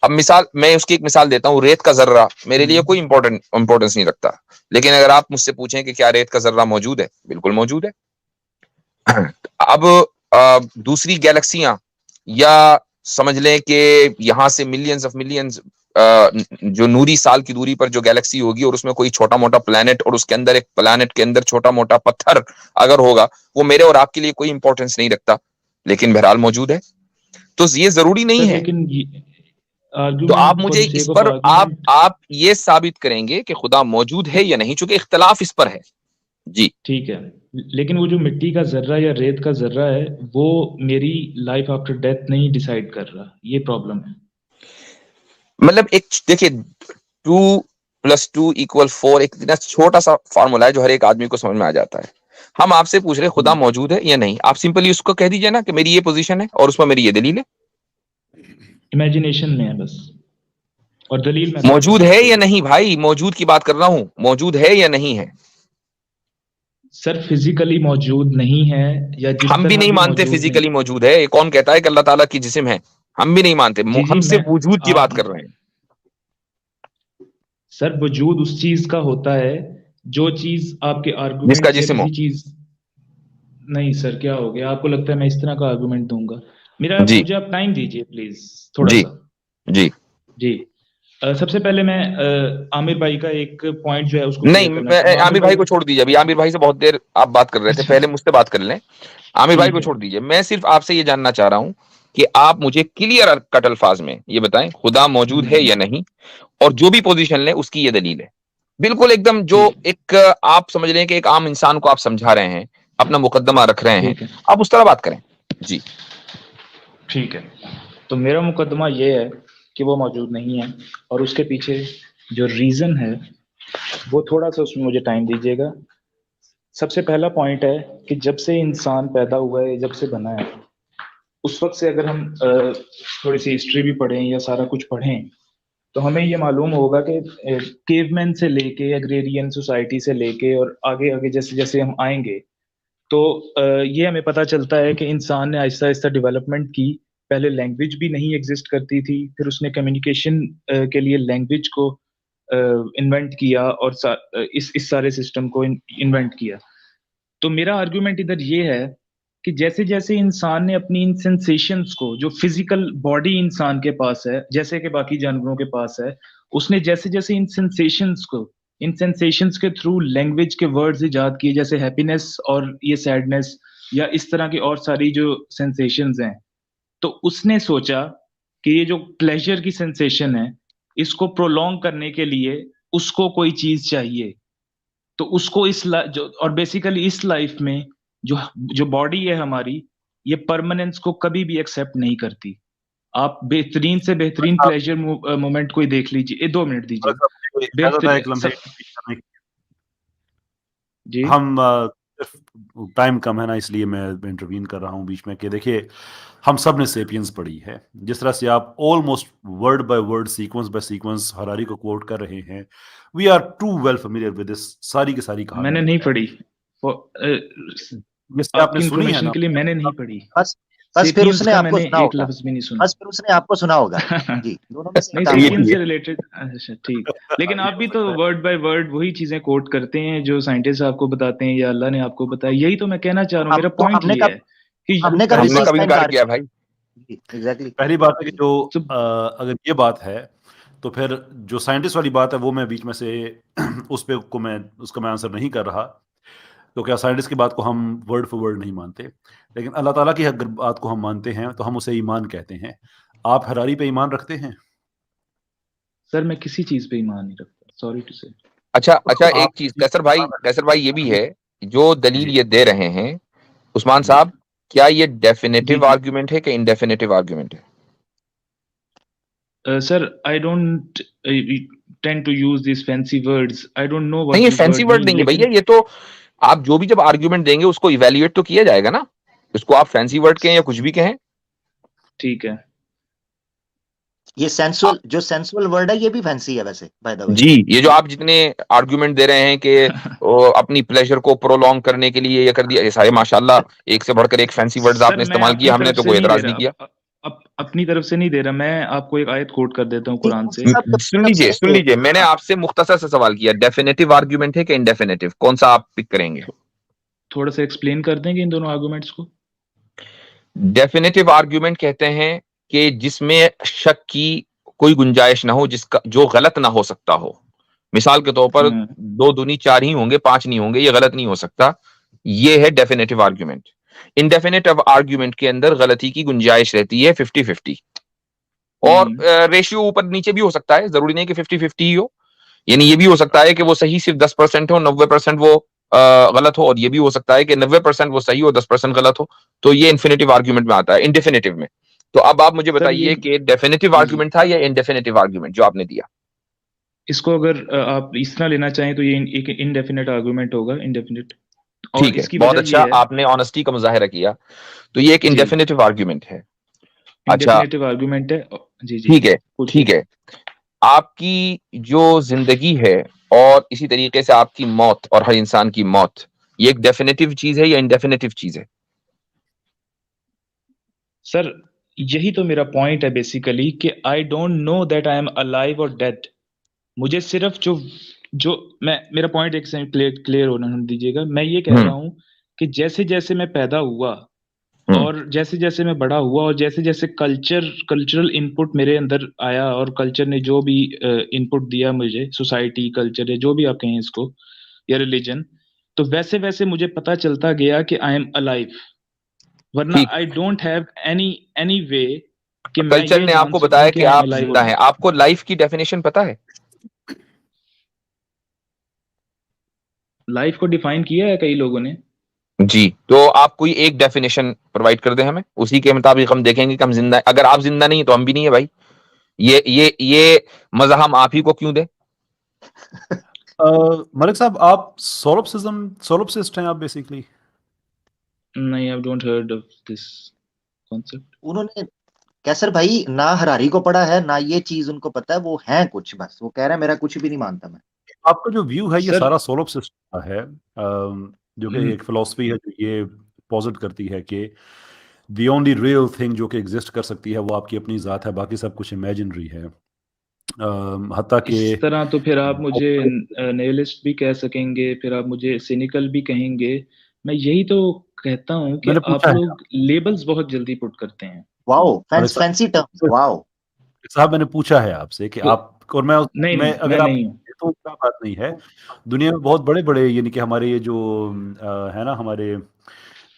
اب میں اس کی ایک مثال دیتا ہوں. ریت کا ذرہ میرے لیے کوئی امپورٹنس نہیں رکھتا، لیکن اگر آپ مجھ سے پوچھیں کہ کیا ریت کا ذرہ موجود ہے، بالکل موجود ہے. اب دوسری گیلیکسیاں، یا سمجھ لیں کہ یہاں سے ملینز آف ملینز جو نوری سال کی دوری پر جو گیلیکسی ہوگی، اور اس میں کوئی چھوٹا موٹا پلانٹ، اور اس کے اندر ایک پلانٹ کے اندر چھوٹا موٹا پتھر اگر ہوگا، وہ میرے اور آپ کے لیے کوئی امپورٹنس نہیں رکھتا، لیکن بہرحال موجود ہے. تو یہ ضروری نہیں ہے. تو آپ مجھے اس پر آپ یہ ثابت کریں گے کہ خدا موجود ہے یا نہیں، چونکہ اختلاف اس پر ہے. جی ٹھیک ہے، لیکن وہ جو مٹی کا ذرہ یا ریت کا ذرہ ہے وہ میری لائف آفٹر ڈیتھ نہیں ڈیسائیڈ کر رہا. یہ پرابلم ہے. مطلب ایک دیکھیں 2 + 2 = 4 ایک اتنا چھوٹا سا فارمولا ہے جو ہر ایک آدمی کو سمجھ میں آ جاتا ہے. ہم آپ سے پوچھ رہے خدا موجود ہے یا نہیں, آپ سمپلی اس کو کہہ دیجیے نا کہ میری یہ پوزیشن ہے اور اس میں میری یہ دلیل ہے. امیجنیشن میں ہے بس, اور دلیل میں موجود ہے یا نہیں بھائی, موجود کی بات کر رہا ہوں, موجود ہے یا نہیں ہے؟ سر فزیکلی موجود نہیں ہے, یا جس ہم بھی طرح نہیں مانتے موجود فزیکلی نہیں. موجود ہے. کون کہتا ہے کہ اللہ تعالیٰ کی جسم ہے؟ ہم بھی نہیں مانتے. جی ہم میں صرف وجود کی آپ بات کر رہے ہیں. سر وجود اس چیز کا ہوتا ہے جو چیز آپ کے جس کا آرگومنٹ یا جسم ہو. کسی چیز. نہیں سر, کیا ہو گیا, آپ کو لگتا ہے میں اس طرح کا آرگومنٹ دوں گا؟ میرا جی مجھے آپ ٹائم دیجیے پلیز تھوڑا جی سا. جی. جی سب سے پہلے میں عامر بھائی کا ایک پوائنٹ جو ہے اس کو نہیں, کلیئر کرنا چاہوں گا. عامر بھائی کو چھوڑ دیجیے. ابھی عامر بھائی سے بہت دیر آپ بات کر رہے تھے, اچھا پہلے مجھ سے بات کر لیں. عامر بھائی ٹھیک کو ہے. چھوڑ دیجیے. میں صرف آپ سے یہ جاننا چاہ رہا ہوں کہ آپ مجھے کلیئر کٹ الفاظ میں یہ بتائیں خدا موجود ہے یا نہیں, اور جو بھی پوزیشن لیں اس کی یہ دلیل ہے. بالکل ایک دم جو ٹھیک ہے ایک آپ سمجھ رہے ہیں کہ ایک عام انسان کو آپ سمجھا رہے ہیں, اپنا مقدمہ رکھ رہے ہیں, ٹھیک ہے آپ اس طرح بات کریں. جی ٹھیک ہے. تو میرا مقدمہ یہ ہے کہ وہ موجود نہیں ہے, اور اس کے پیچھے جو ریزن ہے وہ تھوڑا سا اس میں مجھے ٹائم دیجیے گا. سب سے پہلا پوائنٹ ہے کہ جب سے انسان پیدا ہوا ہے, جب سے بنا ہے, اس وقت سے اگر ہم تھوڑی سی ہسٹری بھی پڑھیں یا سارا کچھ پڑھیں تو ہمیں یہ معلوم ہوگا کہ کیو مین سے لے کے ایگریرین سوسائٹی سے لے کے اور آگے آگے جیسے جیسے ہم آئیں گے تو یہ ہمیں پتہ چلتا ہے کہ انسان نے آہستہ آہستہ ڈیولپمنٹ کی. پہلے لینگویج بھی نہیں ایگزسٹ کرتی تھی, پھر اس نے کمیونیکیشن کے لیے لینگویج کو انوینٹ کیا اور اس سارے سسٹم کو انوینٹ کیا. تو میرا آرگومنٹ ادھر یہ ہے کہ جیسے جیسے انسان نے اپنی ان سینسیشنز کو, جو فزیکل باڈی انسان کے پاس ہے جیسے کہ باقی جانوروں کے پاس ہے, اس نے جیسے جیسے ان سینسیشنز کے تھرو لینگویج کے ورڈز ایجاد کیے, جیسے ہیپینس اور یہ سیڈنس یا اس طرح کی اور ساری جو سینسیشنز ہیں, تو اس نے سوچا کہ یہ جو پلیجر کی سینسیشن ہے اس کو پرولونگ کرنے کے لیے اس کو کوئی چیز چاہیے. تو اس کو اور بیسیکلی اس لائف میں جو باڈی ہے ہماری, یہ پرماننس کو کبھی بھی ایکسیپٹ نہیں کرتی. آپ بہترین سے بہترین پلیجر مومنٹ کوئی دیکھ لیجیے. 2 منٹ دیجیے. جی ہم ٹائم کم ہے نا, اس لیے میں انٹروین کر رہا ہوں بیچ میں کہ دیکھیے ہم سب نے سیپینز پڑھی ہے. جس طرح سے آپ almost word by word, sequence by sequence Harari کو کوٹ کر رہے ہیں, we are too well familiar with this. ساری کی ساری کہانی میں نے نہیں پڑھی, آپ کی انفارمیشن کے لیے میں نے نہیں پڑھی. بس پھر اس نے آپ کو میں سنا ایک ہوگا. لفظ بھی نہیں سنا. بس پھر اس نے آپ کو سنا ہوگا. جی دونوں میں سے نہیں, کام سیپین ہوگا. سے ریلیٹڈ. اچھا ٹھیک, لیکن آپ بھی تو ورڈ بائی ورڈ وہی چیزیں کوٹ کرتے ہیں جو سائنٹسٹ آپ کو بتاتے ہیں یا اللہ نے آپ کو بتایا. یہی تو میں کہنا چاہ رہا ہوں. میرا پوائنٹ یہ ہے کہ ہم نے کبھی انکار کیا بھائی. پہلی بات ہے کہ جو اگر یہ بات ہے تو پھر جو سائنٹسٹ والی بات ہے وہ میں بیچ میں سے اس کا میں آنسر نہیں کر رہا. تو کیا سائنٹسٹ کی بات کو ہم ورڈ فور ورڈ نہیں مانتے, لیکن اللہ تعالیٰ کی اگر بات کو ہم مانتے ہیں تو ہم اسے ایمان کہتے ہیں. آپ ہراری پہ ایمان رکھتے ہیں؟ سر میں کسی چیز پہ ایمان نہیں رکھتا, سوری ٹو سے. اچھا ایک چیز کیسر بھائی یہ بھی ہے جو دلیل یہ دے رہے ہیں عثمان صاحب, کیا یہ ڈیفینیٹو آرگومنٹ ہے کہ انڈیفینیٹو آرگومنٹ ہے؟ Sir I don't tend to use these fancy words. I don't know what نہیں, یہ دیز فینسی ورڈ نہیں ہے بھیا. یہ تو آپ جو بھی جب آرگومنٹ دیں گے اس کو ایویلویٹ تو کیا جائے گا نا. اس کو آپ فینسی ورڈ کہیں یا کچھ بھی کہیں. ٹھیک ہے, یہ سینسول ورڈ ہے, یہ بھی فینسی ہے ویسے بائی دا وے. جی, یہ جو آپ جتنے آرگومنٹ دے رہے ہیں کہ اپنی پلیجر کو پرولونگ کرنے کے لیے یہ کر دیا, سارے ماشاءاللہ ایک سے بڑھ کر ایک فینسی ورڈز آپ نے استعمال کیا, ہم نے تو کوئی اعتراض نہیں کیا. اپنی طرف سے نہیں دے رہا. میں آپ کو ایک آیت کوٹ کر دیتا ہوں قرآن سے. سن لیجیے, میں نے آپ سے مختصر سے سوال کیا, ڈیفینیٹو آرگومنٹ ہے کہ انڈیفینیٹو, کون سا آپ پک کریں گے؟ تھوڑا سا ایکسپلین کر دیں گے ان دونوں آرگومنٹس کو. ڈیفینیٹو آرگومنٹ کہتے ہیں کہ جس میں شک کی کوئی گنجائش نہ ہو, جو غلط نہ ہو سکتا ہو. مثال کے طور پر 2 دونی 4 ہی ہوں گے, 5 نہیں ہوں گے, یہ غلط نہیں ہو سکتا. یہ ہے ڈیفینیٹو آرگومنٹ. انڈیفینیٹو آرگومنٹ کے اندر غلطی کی گنجائش رہتی ہے 50-50, اور ریشیو اوپر نیچے بھی ہو سکتا ہے, ضروری نہیں کہ 50-50 ہی ہو. یعنی یہ بھی ہو سکتا ہے کہ وہ صحیح صرف 10% ہو, 90% وہ غلط ہو, اور یہ بھی ہو سکتا ہے کہ 90% وہ صحیح ہو, 10% غلط ہو. تو یہ انفینیٹو آرگومنٹ میں آتا ہے, انڈیفینیٹو میں. تو اب آپ مجھے بتائیے کہ ڈیفینیٹو آرگومنٹ تھا یا انڈیفینیٹو آرگومنٹ جو آپ نے دیا؟ اس کو اگر آپ اس طرح لینا چاہیں تو یہ ایک انڈیفینیٹ آرگومنٹ ہوگا. انڈیفینیٹ ٹھیک ہے, بہت اچھا, آپ نے آنےسٹی کا مظاہرہ کیا. تو یہ ایک انڈیفینیٹو آرگیومنٹ ہے. اچھا آرگیومنٹ ہے. جی ٹھیک ہے, ٹھیک ہے. آپ کی جو زندگی ہے اور اسی طریقے سے آپ کی موت اور ہر انسان کی موت, یہ ایک ڈیفینیٹو چیز ہے یا انڈیفینیٹو چیز ہے؟ سر یہی تو میرا پوائنٹ ہے بیسیکلی, کہ I don't know that I am alive اور ڈیڈ. مجھے صرف جو میرا پوائنٹ ایک سیکنڈ کلیئر ہونا دیجیے گا. میں یہ کہہ رہا ہوں کہ جیسے جیسے میں پیدا ہوا اور جیسے جیسے میں بڑا ہوا اور جیسے جیسے کلچرل انپٹ میرے اندر آیا اور کلچر نے جو بھی انپٹ دیا مجھے, سوسائٹی, کلچر, یا جو بھی آپ کہیں اس کو, یا ریلیجن, تو ویسے ویسے مجھے پتا چلتا گیا کہ آئی ایم الائیو. ورنہ I don't have any way کہ میں کلچر یہ نے آپ جان کو سکوں بتایا کہ کہ آئی ایم آپ الائیو. زندہ ہیں. آپ کو لائف کی ڈیفینیشن پتا ہے؟ لائف کو ڈیفائن کیا ہے کئی لوگوں نے. جی, تو آپ کوئی ایک ڈیفینیشن پرووائڈ کر دیں ہمیں, اسی کے مطابق ہم دیکھیں گے کہ ہم زندہ ہیں. اگر آپ زندہ نہیں تو ہم بھی نہیں ہے بھائی. یہ مزہ ہم آپ ہی کو کیوں دیں؟ ملک صاحب, آپ سولپسسٹ ہیں آپ بیسیکلی؟ نہیں, I don't heard of this concept. انہوں نے کیسر بھائی نہ ہراری کو پڑھا ہے نہ یہ چیز ان کو پتا ہے. وہ ہیں کچھ, بس وہ کہہ رہے ہیں میرا کچھ بھی نہیں مانتا میں. آپ کا جو ویو ہے یہ سارا سولپسسٹ کا ہے, جو کہ ایک فلسفی ہے جو یہ پوزٹ کرتی ہے کہ دی اونلی ریئل تھنگ جو کہ ایگزسٹ کر سکتی ہے وہ آپ کی اپنی ذات ہے, باقی سب کچھ امیجنری ہے. حتیٰ کہ اس طرح تو پھر آپ مجھے نیہلسٹ بھی کہہ سکیں گے, پھر آپ مجھے سینیکل بھی کہیں گے. میں یہی تو کہتا ہوں کہ آپ لوگ لیبلز بہت جلدی پٹ کرتے ہیں. واو, فینسی ٹرمز. واو صاحب, میں نے پوچھا ہے آپ سے کہ آپ, اور میں اگر آپ تو کیا بات نہیں ہے, دنیا میں بہت بڑے بڑے, یعنی کہ ہمارے یہ جو ہے نا, ہمارے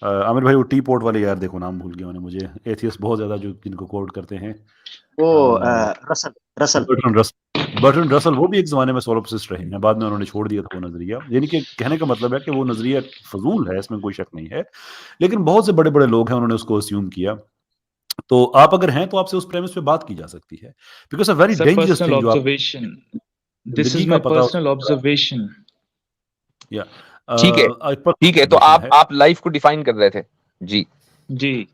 عامر بھائی, وہ ٹی پورٹ والے, یار دیکھو نام بھول گیا میں نے, مجھے ایتھیسٹ بہت زیادہ جو جن کو کوٹ کرتے ہیں, وہ برٹرن رسل, وہ بھی ایک زمانے میں سولپسسٹ رہے ہیں. بعد میں انہوں نے چھوڑ دیا تھا وہ نظریہ. یعنی کہ کہنے کا مطلب ہے کہ وہ نظریہ فضول ہے, اس میں کوئی شک نہیں ہے, لیکن بہت سے بڑے بڑے لوگ ہیں, انہوں نے اس کو اسیوم کیا. تو آپ اگر ہیں تو آپ سے اس پریمس پہ بات کی جا سکتی ہے, because a very dangerous thing جو دس از مائی پرسنل آبزرویشن. ٹھیک ہے, تو آپ لائف کو ڈیفائن کر رہے تھے. جی,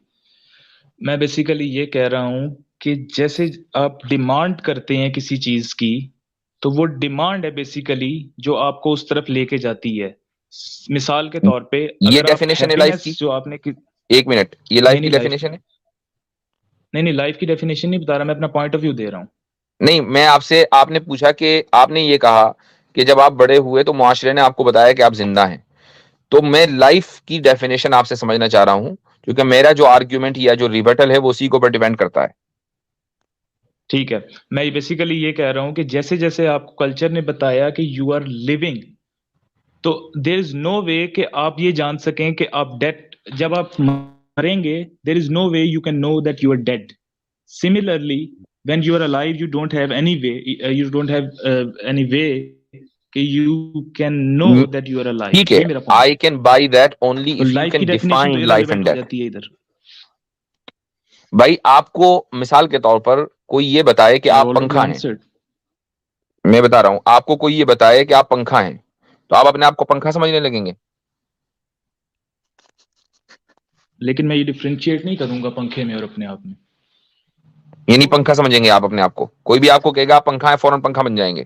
میں بیسیکلی یہ کہہ رہا ہوں کہ جیسے آپ ڈیمانڈ کرتے ہیں کسی چیز کی, تو وہ ڈیمانڈ ہے بیسیکلی جو آپ کو اس طرف لے کے جاتی ہے. مثال کے طور پہ یہ ڈیفینیشن ہے لائف کی. جو آپ نے, ایک منٹ, یہ لائف کی ڈیفینیشن ہے؟ نہیں, لائف کی ڈیفینیشن نہیں بتا رہا, میں اپنا پوائنٹ آف ویو دے رہا ہوں. نہیں, میں آپ نے پوچھا کہ آپ نے یہ کہا کہ جب آپ بڑے ہوئے تو معاشرے نے آپ کو بتایا کہ آپ زندہ ہیں. تو میں لائف کی ڈیفینیشن آپ سے سمجھنا چاہ رہا ہوں, کیونکہ میرا جو آرگیومنٹ یا جو ریبٹل ہے وہ اسی کے اوپر ڈیپینڈ کرتا ہے. ٹھیک ہے, میں بیسیکلی یہ کہہ رہا ہوں کہ جیسے جیسے آپ کو کلچر نے بتایا کہ یو آر لیونگ, تو دیر از نو وے کہ آپ یہ جان سکیں کہ آپ ڈیڈ, جب آپ مریں گے there is no way you can know that you are dead. Similarly when you are alive you don't have any way کہ you can know that you are alive. ٹھیک ہے, I can buy that only if you can define life and death. بھائی, آپ کو مثال کے طور پر کوئی یہ بتائے کہ آپ پنکھا ہیں, میں بتا رہا ہوں, آپ کو کوئی یہ بتائے کہ آپ پنکھا ہیں, تو آپ اپنے آپ کو پنکھا سمجھنے لگیں گے. لیکن میں یہ ڈیفرینشیٹ نہیں کروں گا پنکھے میں اور اپنے آپ میں. یعنی پنکھا سمجھیں گے آپ اپنے آپ کو, کوئی بھی آپ کو کہے گا آپ پنکھا ہے, فوراً پنکھا بن جائیں گے.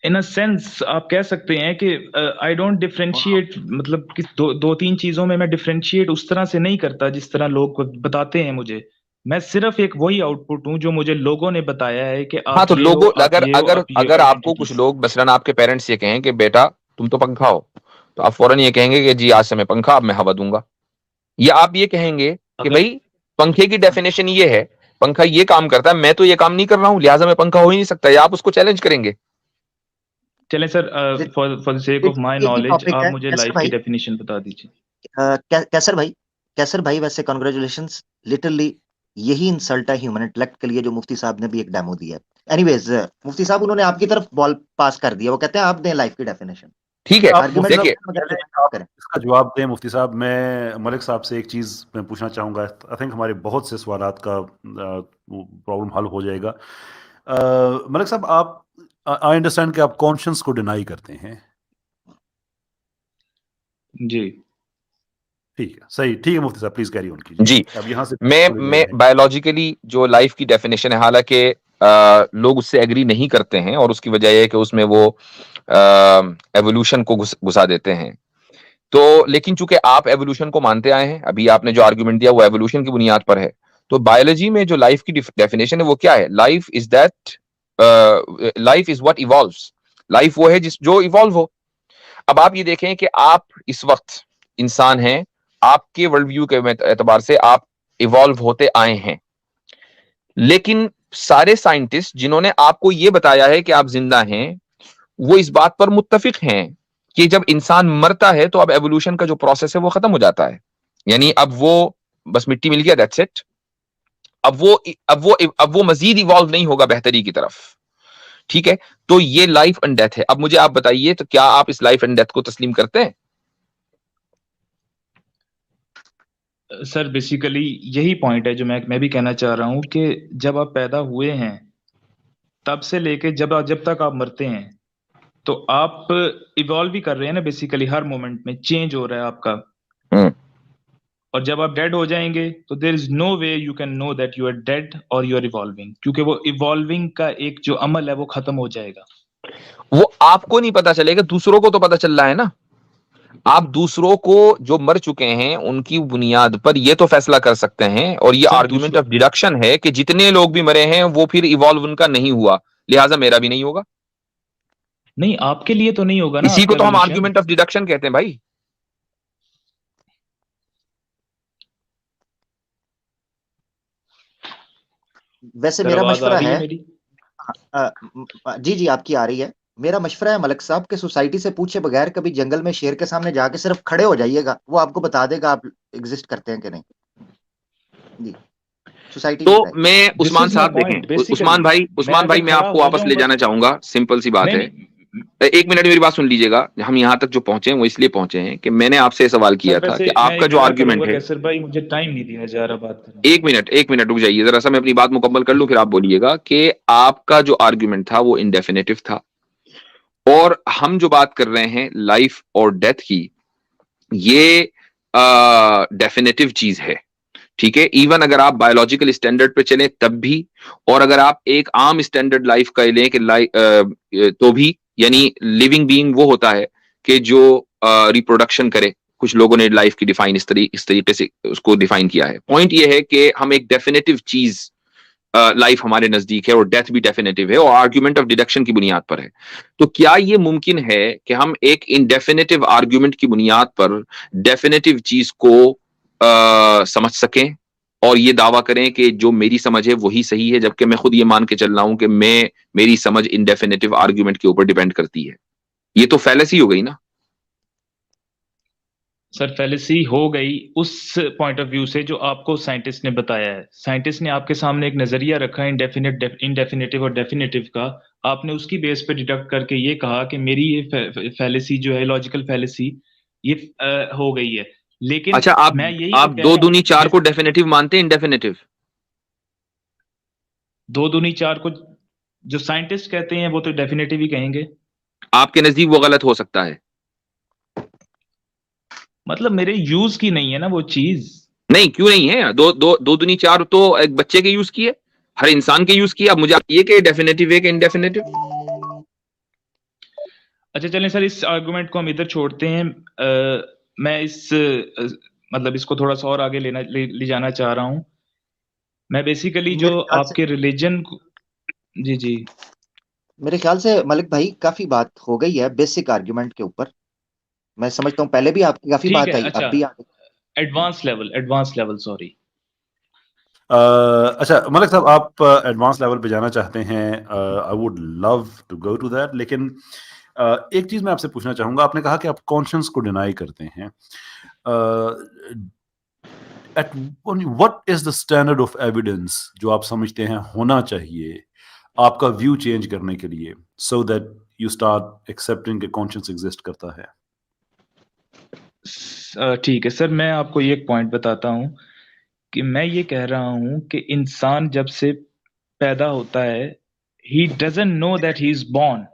ان اے سینس آپ کہہ سکتے ہیں کہ آئی ڈونٹ ڈیفرینشیٹ, مطلب کہ دو تین چیزوں میں ڈیفرینشیٹ اس طرح سے نہیں کرتا جس طرح لوگ بتاتے ہیں مجھے. میں صرف ایک وہی آؤٹ پٹ ہوں جو مجھے لوگوں نے بتایا ہے کہ ہاں, تو لوگوں اگر آپ کو کچھ لوگ مثلاً آپ کے پیرنٹس یہ کہیں کہ بیٹا تم تو پنکھا ہو, تو آپ فوراً یہ کہیں گے کہ جی آج سے میں پنکھا, اب میں ہوا دوں گا. یا آپ یہ کہیں گے کہ بھائی پنکھے کی ڈیفینیشن یہ ہے, پنکھا یہ کام کرتا ہے, میں تو یہ کام نہیں کر رہا ہوں, لہٰذا میں پنکھا ہو ہی نہیں سکتا, یا آپ اس کو چیلنج کریں گے. چلیں sir, for the sake of my knowledge آپ مجھے لائف کی ڈیفینیشن بتا دیجیے. کیسر بھائی, ویسے کنگریچولیشنز, لٹرلی یہی انسلٹ ہے ہیومن انٹلیکٹ کے لیے جو مفتی صاحب نے بھی ایک ڈیمو دیا ہے. اینی ویز, مفتی صاحب انہوں نے آپ کی طرف بال پاس کر دیا, وہ کہتے ہیں آپ دیں لائف کی ڈیفینیشن. ٹھیک ہے, دیکھیے اس کا جواب دیں مفتی صاحب. میں ملک صاحب سے ایک چیز میں پوچھنا چاہوں گا, آئی تھنک ہمارے بہت سے سوالات کا پرابلم حل ہو جائے گا. ملک صاحب, آپ, آئی انڈرسٹینڈ کہ آپ کانشنس کو ڈینائی کرتے ہیں, جی ٹھیک ہے مفتی صاحب پلیز کیری آن کیجیے. جی اب یہاں سے میں بایولوجیکلی جو لائف کی ڈیفینیشن ہے، حالانکہ لوگ اس سے ایگری نہیں کرتے ہیں، اور اس کی وجہ یہ ہے کہ اس میں وہ ایوولوشن کو گھسا دیتے ہیں. تو لیکن چونکہ آپ ایوولوشن کو مانتے آئے ہیں، ابھی آپ نے جو آرگومنٹ دیا وہ ایوولوشن کی بنیاد پر ہے، تو بایولوجی میں جو لائف کی ڈیفینیشن ہے وہ کیا ہے؟ Life is what evolves. Life وہ ہے جو ایوالو ہو. اب آپ یہ دیکھیں کہ آپ اس وقت انسان ہیں، آپ کے ورلڈ ویو کے اعتبار سے آپ ایوالو ہوتے آئے ہیں، لیکن سارے سائنٹسٹ جنہوں نے آپ کو یہ بتایا ہے کہ آپ زندہ ہیں، وہ اس بات پر متفق ہیں کہ جب انسان مرتا ہے تو اب ایوولوشن کا جو پروسیس ہے وہ ختم ہو جاتا ہے. یعنی اب وہ بس مٹی مل گیا، دیٹس اٹ. اب وہ مزید ایوالو نہیں ہوگا بہتری کی طرف. ٹھیک ہے، تو یہ لائف اینڈ ڈیتھ ہے. اب مجھے آپ بتائیے، تو کیا آپ اس لائف اینڈ ڈیتھ کو تسلیم کرتے ہیں؟ سر بیسیکلی یہی پوائنٹ ہے جو میں بھی کہنا چاہ رہا ہوں کہ جب آپ پیدا ہوئے ہیں تب سے لے کے جب تک آپ مرتے ہیں تو آپ ایوالو بھی کر رہے ہیں نا. بیسیکلی ہر مومنٹ میں چینج ہو رہا ہے آپ کا. اور جب آپ ڈیڈ ہو جائیں گے تو there is no way you can know that you are dead اور یو آر ایوالونگ، کیونکہ وہ ایوالونگ کا ایک جو عمل ہے وہ ختم ہو جائے گا. وہ آپ کو نہیں پتا چلے گا، دوسروں کو تو پتا چل رہا ہے نا. آپ دوسروں کو جو مر چکے ہیں ان کی بنیاد پر یہ تو فیصلہ کر سکتے ہیں، اور یہ آرگومنٹ آف ڈیڈکشن ہے کہ جتنے لوگ بھی مرے ہیں وہ پھر ایوالو ان کا نہیں ہوا، لہٰذا میرا بھی نہیں ہوگا. نہیں، آپ کے لیے تو نہیں ہوگا نا. اسی کو تو ہم آرگومنٹ آف ڈیڈکشن کہتے ہیں بھائی. ویسے میرا مشورہ ہے جی آپ کی آ رہی ہے. میرا مشورہ ہے ملک صاحب کے سوسائٹی سے پوچھے بغیر کبھی جنگل میں شیر کے سامنے جا کے صرف کھڑے ہو جائیے گا، وہ آپ کو بتا دے گا آپ ایگزسٹ کرتے ہیں کہ نہیں. جی سوسائٹی تو میں عثمان صاحب دیکھیں، عثمان بھائی میں آپ کو واپس لے جانا چاہوں گا. سمپل سی بات ہے، ایک منٹ میری بات سن لیجیے گا. ہم یہاں تک جو پہنچے ہیں وہ اس لیے پہنچے ہیں کہ میں نے آپ سے سوال کیا تھا کہ آپ کا جو آرگومنٹ ہے. سر بھائی مجھے ٹائم نہیں دیا جا رہا بات کرنے. ایک منٹ رک جائیے ذرا سا، میں اپنی بات مکمل کر لوں پھر آپ بولیے گا. کہ آپ کا جو آرگومنٹ تھا وہ انڈیفینیٹو تھا، اور ہم جو بات کر رہے ہیں لائف اور ڈیتھ کی، یہ ڈیفینیٹو چیز ہے. ٹھیک ہے، ایون اگر آپ بایولوجیکل اسٹینڈرڈ پہ چلیں تب بھی، اور اگر آپ ایک عام اسٹینڈرڈ لائف کا لیں کہ تو بھی، یعنی لیونگ بینگ وہ ہوتا ہے کہ جو ریپروڈکشن کرے. کچھ لوگوں نے لائف کی ڈیفائن اس طریقے سے اس کو ڈیفائن کیا ہے. پوائنٹ یہ ہے کہ ہم ایک ڈیفینیٹو چیز لائف ہمارے نزدیک ہے، اور ڈیتھ بھی ڈیفینیٹو ہے، اور آرگومنٹ آف ڈیڈکشن کی بنیاد پر ہے. تو کیا یہ ممکن ہے کہ ہم ایک انڈیفینیٹو آرگومنٹ کی بنیاد پر ڈیفینیٹو چیز کو سمجھ سکیں اور یہ دعویٰ کریں کہ جو میری سمجھ ہے وہی صحیح ہے، جبکہ میں خود یہ مان کے چل رہا ہوں کہ میری سمجھ انڈیفینیٹو آرگومنٹ کے اوپر ڈیپینڈ کرتی ہے؟ یہ تو فیلیسی ہو گئی نا. سر فیلیسی ہو گئی اس پوائنٹ آف ویو سے جو آپ کو سائنٹسٹ نے بتایا ہے. سائنٹسٹ نے آپ کے سامنے ایک نظریہ رکھا ہے انڈیفینیٹو اور ڈیفینیٹو کا. آپ نے اس کی بیس پہ ڈیڈکٹ کر کے یہ کہا کہ میری یہ فیلیسی جو ہے لاجیکل فیلیسی یہ ہو گئی ہے. لیکن اچھا، آپ 2 دونی 4 کو ڈیفینیٹو مانتے ہیں انڈیفینیٹو؟ 2 دونی 4 کو جو سائنٹسٹ کہتے ہیں وہ تو ڈیفینیٹو ہی کہیں گے. آپ کے نزدیک وہ غلط ہو سکتا ہے؟ مطلب میرے یوز کی نہیں ہے نا وہ چیز. نہیں، کیوں نہیں ہے؟ 2 دونی 4 تو ایک بچے کے یوز کی ہے، ہر انسان کے یوز کی. اب مجھے یہ کہ ڈیفینیٹو ہے کہ انڈیفینیٹو. اچھا چلیں سر، اس آرگومنٹ کو ہم ادھر چھوڑتے ہیں. میں اس کو تھوڑا سا اور آگے لے جانا چاہ رہا ہوں. میں بیسیکلی جو آپ کے ریلیجن جی میرے خیال سے ملک بھائی کافی بات ہو گئی ہے بیسک آرگومنٹ کے اوپر. میں سمجھتا ہوں پہلے بھی آپ کی کافی بات آئی، اب بھی ایڈوانس لیول سوری. اچھا ملک صاحب، آپ ایڈوانس لیول پہ جانا چاہتے ہیں، I would love to go to that. لیکن ایک چیز میں آپ سے پوچھنا چاہوں گا. آپ نے کہا کہ آپ کانشنس کو ڈینائی کرتے ہیں. what is the standard of evidence جو آپ سمجھتے ہیں ہونا چاہیے آپ کا ویو چینج کرنے کے لیے so that you start accepting کہ conscience exist کرتا ہے؟ ٹھیک ہے سر، میں آپ کو یہ ایک پوائنٹ بتاتا ہوں کہ میں یہ کہہ رہا ہوں کہ انسان جب سے پیدا ہوتا ہے he doesn't know that he is born.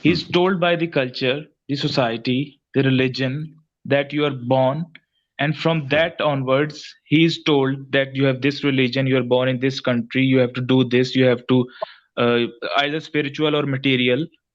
He is told by the culture, the society, the religion that you are born, and from that onwards he is told that you have this religion, you are born in this country, you have to do this, you have to either spiritual or material,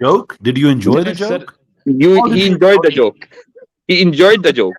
Joke? Did you enjoy the joke? He enjoyed the joke. He enjoyed the joke.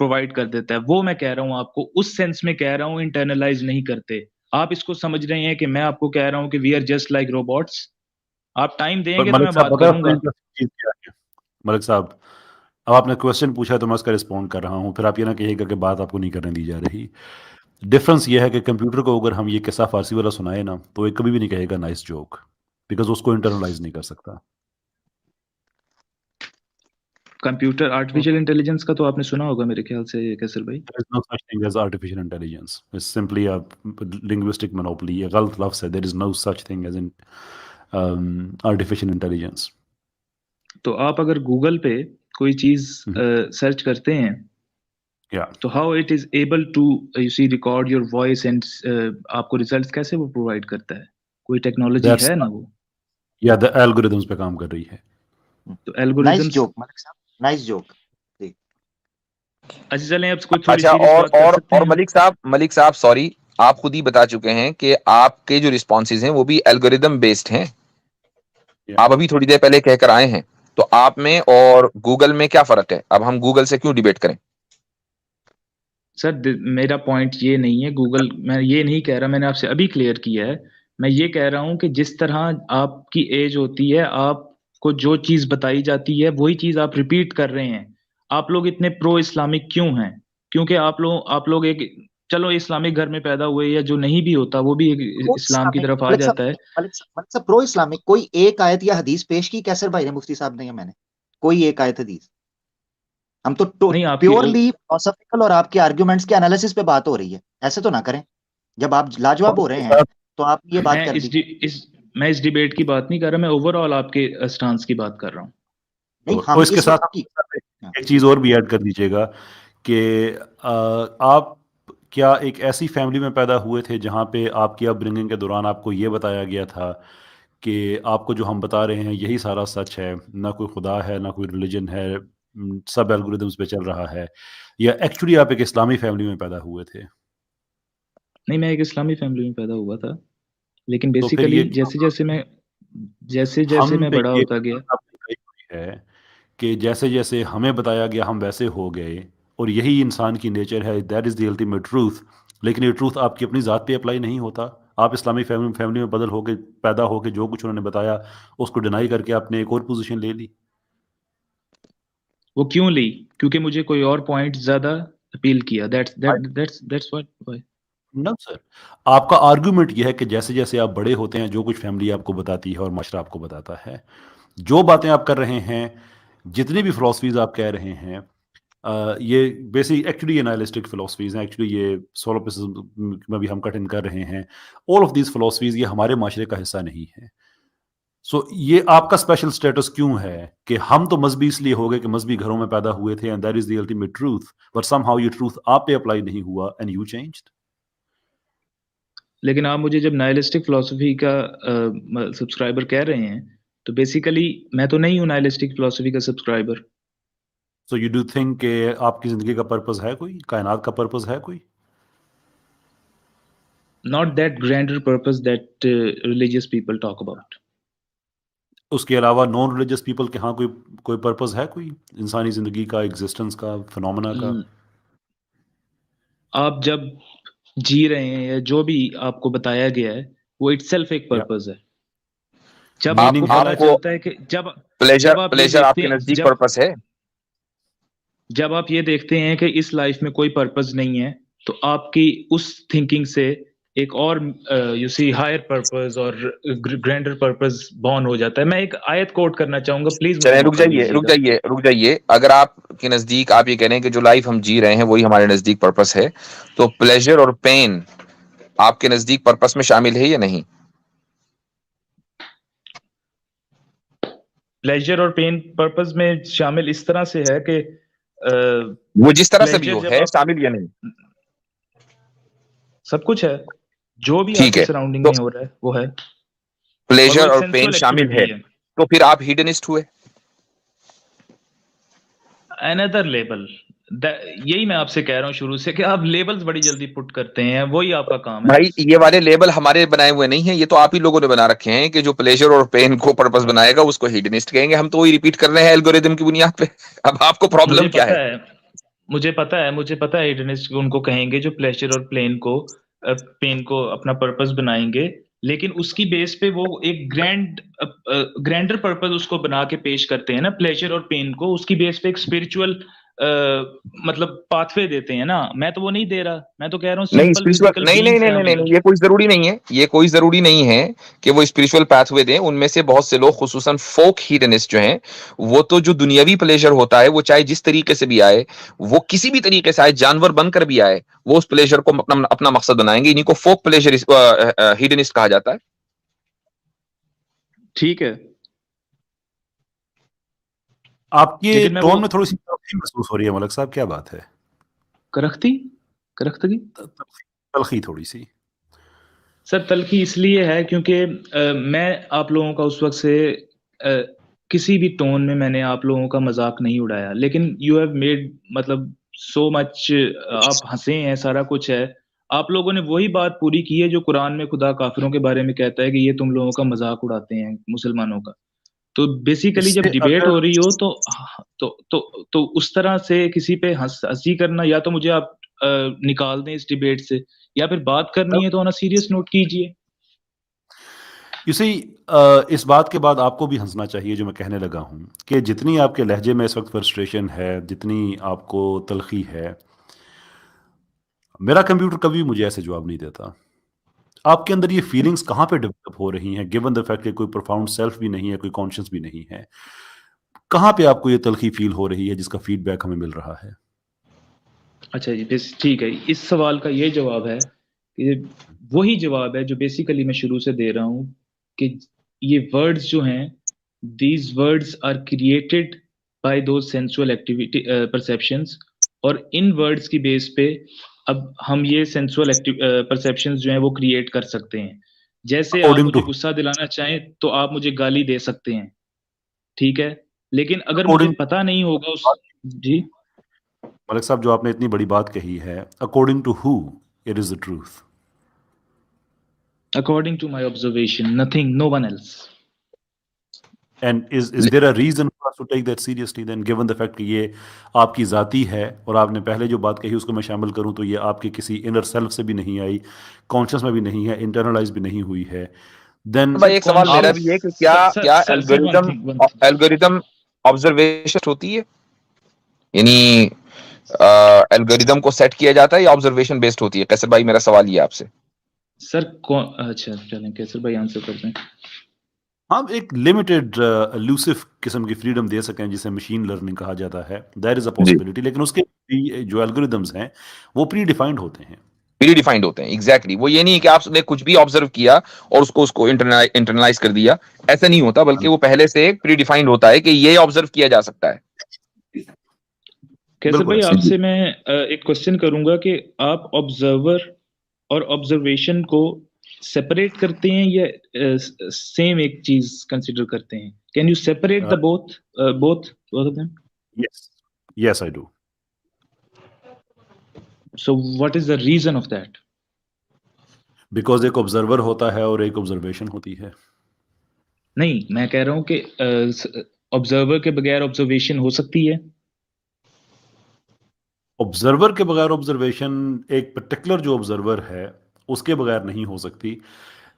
Provide کر دیتا ہے. وہ میں کہہ رہا ہوں آپ کو, اس سینس میں کہہ رہا ہوں انٹرنلائز نہیں کرتے. آپ اس کو سمجھ رہے ہیں کہ میں آپ کو کہہ رہا ہوں کہ we are just like robots. آپ ٹائم دیں گے تو میں بات کروں گا. ملک صاحب, اب آپ نے کوشچن پوچھا تو میں اس کا رسپونڈ کر رہا ہوں, پھر آپ یہ نہ کہیے گا کہ بات آپ کو نہیں کرنے دی جا رہی. ڈفرنس یہ ہے کہ کمپیوٹر کو اگر ہم یہ قصہ فارسی والا سنائے نا تو وہ کبھی بھی نہیں کہے گا نائس جوک, بیکاز اس کو انٹرنلائز نہیں کر سکتا. کمپیوٹر آرٹیفیشل انٹیلیجنس کا تو آپ نے سنا ہوگا میرے خیال سے کیسر بھائی. There is no such thing as artificial intelligence. It's simply a linguistic monopoly. یہ غلط لفظ ہے. There is no such thing as in artificial intelligence. تو آپ اگر گوگل پہ کوئی چیز سرچ کرتے ہیں تو how it is able to you see record your voice and آپ کو ریزلٹس کیسے وہ پرووائڈ کرتا ہے؟ کوئی ٹیکنالوجی ہے نا وہ, یا the algorithms پہ کام کر رہی ہے. تو الگوریتمز. نائس جوک ملک صاحب, نائس جوک. اچھا چلیں اب کوئی تھوڑی اچھا, سیریس بات کر سکتے ہیں. اور ملک صاحب سوری, آپ خود ہی بتا چکے ہیں کہ آپ کے جو رسپانسز ہیں وہ بھی الگوریدم بیسڈ ہیں. آپ ابھی تھوڑی دیر پہلے کہہ کر آئے ہیں, تو آپ میں اور گوگل میں کیا فرق ہے؟ اب ہم گوگل سے کیوں ڈیبیٹ کریں؟ سر میرا پوائنٹ یہ نہیں ہے گوگل, میں یہ نہیں کہہ رہا, میں نے آپ سے ابھی کلیئر کیا ہے. میں یہ کہہ رہا ہوں کہ جس طرح آپ کی ایج ہوتی ہے, آپ کو جو چیز بتائی جاتی ہے وہی چیز آپ ریپیٹ کر رہے ہیں. آپ لوگ اتنے پرو اسلامک کیوں ہیں؟ کیونکہ آپ لوگ ایک, چلو اسلامک گھر میں پیدا ہوئے, یا جو نہیں بھی ہوتا وہ بھی اسلام کی طرف آ جاتا ہے. مطلب پرو اسلامک کوئی ایک آیت یا حدیث پیش کی کیسر بھائی نے, مفتی صاحب نے, یا میں نے کوئی ایک آیت حدیث؟ ہم تو پیورلی فلسفیکل اور آپ کے آرگیومنٹس کے انالیسس پہ بات ہو رہی ہے. ایسے تو نہ کریں, جب آپ لاجواب ہو رہے ہیں تو آپ یہ بات کر دیجیے. میں اس ڈیبیٹ کی بات نہیں کر رہا, میں اوور آل آپ کے اسٹانس کی بات کر رہا ہوں. اور اس کے ساتھ ایک چیز اور بھی ایڈ کر دیجیے گا کہ آپ کیا ایک ایسی فیملی میں پیدا ہوئے تھے جہاں پہ آپ کی اپ برنگنگ کے دوران آپ کو یہ بتایا گیا تھا کہ آپ کو جو ہم بتا رہے ہیں یہی سارا سچ ہے, نہ کوئی خدا ہے, نہ کوئی ریلیجن ہے, سب الگوریدمز پہ چل رہا ہے, یا ایکچولی آپ ایک اسلامی فیملی میں پیدا ہوئے تھے؟ نہیں, میں ایک اسلامی فیملی میں پیدا ہوا تھا, لیکن بیسیکلی جیسے میں بڑا ہوتا گیا ہے کہ جیسے جیسے ہمیں بتایا گیا ہم ویسے ہو گئے, اور یہی انسان کی نیچر ہے. That is the ultimate truth. لیکن یہ ٹروتھ آپ کی اپنی ذات پہ اپلائی نہیں ہوتا. آپ اسلامی فیملی میں بدل ہو کے پیدا ہو کے جو کچھ انہوں نے بتایا اس کو ڈینائی کر کے آپ نے ایک اور پوزیشن لے لی. وہ کیوں لی؟ کیونکہ مجھے کوئی اور پوائنٹ زیادہ اپیل کیا. that's what. نو سر, آپ کا آرگومنٹ یہ ہے کہ جیسے جیسے آپ بڑے ہوتے ہیں جو کچھ فیملی آپ کو بتاتی ہے اور معاشرہ آپ کو بتاتا ہے, جو باتیں آپ کر رہے ہیں, جتنی بھی فلاسفیز آپ کہہ رہے ہیں, یہ بیسک ایکچولی انائلسٹک فلاسفیز ہیں. ایکچولی یہ سولوپسزم میں بھی ہم کٹ ان کر رہے ہیں. آل آف دیز فلاسفیز یہ ہمارے معاشرے کا حصہ نہیں ہے. سو یہ آپ کا اسپیشل اسٹیٹس کیوں ہے کہ ہم تو مذہبی اس لیے ہو گئے کہ مذہبی گھروں میں پیدا ہوئے تھے, and that is the ultimate truth, but some how یہ ٹروتھ آپ پہ اپلائی نہیں ہوا اینڈ یو چینجڈ. لیکن آپ مجھے جب نائلسٹک فلسفی کا سبسکرائبر کہہ رہے ہیں تو بیسیکلی میں تو نہیں ہوں نائلسٹک فلسفی کا subscriber. So you do think کہ آپ کی زندگی کا پرپز ہے کوئی, کائنات کا پرپز ہے کوئی؟ Not that grander purpose that religious people talk about. اس کے علاوہ نان ریلیجس پیپل کے ہاں کوئی پرپز ہے کوئی انسانی زندگی کا, ایگزسٹنس کا, فنومنا کا؟ آپ جب جی رہے ہیں یا جو بھی آپ کو بتایا گیا ہے وہ اٹ سیلف ایک پرپز ہے. جب آپ کو پتا چلتا ہے کہ جب پلیزر آپ کے نزدیک پرپز ہے, جب آپ یہ دیکھتے ہیں کہ اس لائف میں کوئی پرپز نہیں ہے تو آپ کی اس تھنکنگ سے ایک اور یو سی ہائر پرپز اور گرینڈر پرپز بورن ہو جاتا ہے. میں ایک آیت کوٹ کرنا چاہوں گا, پلیز. رک جائیے. اگر آپ کے نزدیک آپ یہ کہہ رہے ہیں کہ جو لائف ہم جی رہے ہیں وہی ہمارے نزدیک پرپز ہے, تو پلیزر اور پین آپ کے نزدیک پرپز میں شامل ہے یا نہیں؟ پلیزر اور پین پرپز میں شامل اس طرح سے ہے کہ وہ جس طرح سے بھی ہو ہے شامل یا نہیں, سب کچھ ہے جو بھی آپ کے سراؤنڈنگ میں ہو رہا ہے وہ ہے. پلیزر اور پین شامل ہے تو پھر آپ ہیڈنسٹ ہوئے. another لیبل, یہی میں آپ سے کہہ رہا ہوں شروع سے کہ آپ لیبلز بڑی جلدی پٹ کرتے ہیں, وہی آپ کا کام ہے. بھائی یہ والے لیبل ہمارے بنائے ہوئے نہیں ہیں, یہ تو آپ ہی لوگوں نے بنا رکھے ہیں کہ جو پلیزر اور پین کو پرپس بنائے گا اس کو ہیڈنسٹ کہیں گے. ہم تو وہی ریپیٹ کر رہے ہیں الگوریدم کی بنیاد پہ. اب آپ کو پرابلم کیا ہے؟ مجھے پتا ہے ہیڈنسٹ ان کو کہیں گے جو پلیجر اور پین کو اپنا پرپس بنائیں گے، لیکن اس کی بیس پہ وہ ایک گرینڈر پرپس اس کو بنا کے پیش کرتے ہیں نا، پلیجر اور پین کو اس کی بیس پہ ایک اسپرچل مطلب پاتھ وے دیتے ہیں نا. میں تو وہ نہیں دے رہا، میں تو کہہ رہا ہوں نہیں سمپل فزیکل بینگز ہیں ہم نہیں، لوگ. یہ کوئی ضروری نہیں ہے، یہ کوئی ضروری نہیں ہے کہ وہ اسپرچل پیتھ وے دیں. ان میں سے بہت سے لوگ خصوصاً فوک ہیڈنسٹ جو ہیں، وہ تو جو دنیاوی پلیجر ہوتا ہے وہ چاہے جس طریقے سے بھی آئے، وہ کسی بھی طریقے سے آئے، جانور بن کر بھی آئے، وہ اس پلیجر کو اپنا مقصد بنائیں گے. انہیں کو فوک پلیجر ہیڈنسٹ کہا جاتا ہے. ٹھیک ہے، آپ کی لیکن میں ٹون وہ میں تھوڑی سی تلخی محسوس ہو رہی ہے ملک صاحب، کیا بات ہے؟ کرختگی تلخی تھوڑی سی. سر تلخی اس لیے ہے کیونکہ میں آپ لوگوں کا اس وقت سے کسی بھی ٹون میں نے آپ لوگوں کا مذاق نہیں اڑایا، لیکن یو ہیو میڈ مطلب سو مچ، آپ ہنسے ہیں، سارا کچھ ہے. آپ لوگوں نے وہی بات پوری کی ہے جو قرآن میں خدا کافروں کے بارے میں کہتا ہے کہ یہ تم لوگوں کا مذاق اڑاتے ہیں مسلمانوں کا. تو بیسیکلی اس جب سے ڈیبیٹ اگر ہو رہی ہو تو اس طرح سے کسی پہ ہنسی کرنا، یا تو مجھے آپ نکال دیں اس ڈیبیٹ سے، یا پھر بات کرنی ہے تو آن سیریس نوٹ کیجئے. اس بات کے بعد آپ کو بھی ہنسنا چاہیے جو میں کہنے لگا ہوں کہ جتنی آپ کے لہجے میں اس وقت فرسٹریشن ہے، جتنی آپ کو تلخی ہے، میرا کمپیوٹر کبھی مجھے ایسے جواب نہیں دیتا. آپ کے اندر یہ فیلنگز کہاں پہ ڈیولپ ہو رہی ہیں، گیون دا فیکٹ کہ کوئی پروفاؤنڈ سیلف بھی نہیں ہے، کوئی کانشیس بھی نہیں ہے؟ کہاں پہ آپ کو یہ تلخی فیل ہو رہی ہے جس کا فیڈ بیک ہمیں مل رہا ہے؟ اچھا جی، بس ٹھیک ہے. اس سوال کا یہ جواب ہے کہ وہی جواب ہے جو بیسیکلی میں شروع سے دے رہا ہوں کہ یہ ورڈز جو ہیں، these words are created by those sensual activity perceptions, اور ان ورڈز کی بیس پہ اب ہم یہ سینسول پرسیپشنز جو ہیں وہ کریٹ کر سکتے ہیں. جیسے آپ اکارڈنگ مجھے ٹو غصہ دلانا چاہیں تو آپ مجھے گالی دے سکتے ہیں، ٹھیک ہے، لیکن اگر مجھے اکارڈنگ پتا نہیں ہوگا جی ملک صاحب جو آپ نے اتنی بڑی بات کہی ہے، according to who it is the truth. according to my observation, nothing, no one else. And is there a reason for us to take that seriously then, given the fact کہ یہ آپ کی ذاتی ہے، اور آپ نے پہلے جو بات کہی اس کو میں شامل کروں تو یہ آپ کے کسی انر سیلف سے بھی نہیں آئی، کانشیس میں بھی نہیں ہے، انٹرنلائز بھی نہیں ہوئی ہے. دین بھائی ایک سوال میرا بھی ہے کہ کیا الگوریدم آبزرویشن ہوتی ہے، یعنی الگوریدم کو سیٹ کیا جاتا ہے یا آبزرویشن بیسڈ ہوتی ہے؟ کیسر بھائی میرا سوال یہ آپ سے. سر اچھا چلیں کیسر بھائی آنسر کرتے ہیں. ہم ایک لمیٹڈ ایلوسو قسم کی فریڈم دے سکیں جسے مشین لرننگ کہا جاتا ہے، دیر از اے پاسبلٹی، لیکن اس کے جو الگوریدمز ہیں وہ پری ڈیفائنڈ ہوتے ہیں. پری ڈیفائنڈ ہوتے ہیں، ایگزیکٹلی. وہ یہ نہیں کہ آپ نے کچھ بھی آبزرو کیا اور اس کو انٹرنلائز کر دیا، ایسا نہیں ہوتا، بلکہ وہ پہلے سے پری ڈیفائنڈ ہوتا ہے کہ یہ آبزرو کیا جا سکتا ہے. کیسر بھائی آپ سے میں ایک کوشچن کروں گا کہ آپ آبزرور اور آبزرویشن کو سیپریٹ کرتے ہیں یا سیم ایک چیز کنسیڈر کرتے ہیں؟ Can you separate the both of them? Yes I do. So what is the reason of that? Because ایک آبزرور ہوتا ہے اور ایک آبزرویشن ہوتی ہے. نہیں، میں کہہ رہا ہوں کہ آبزرور کے بغیر آبزرویشن ہو سکتی ہے. آبزرور کے بغیر آبزرویشن ایک پرٹیکولر جو آبزرور ہے اس کے بغیر نہیں ہو سکتی،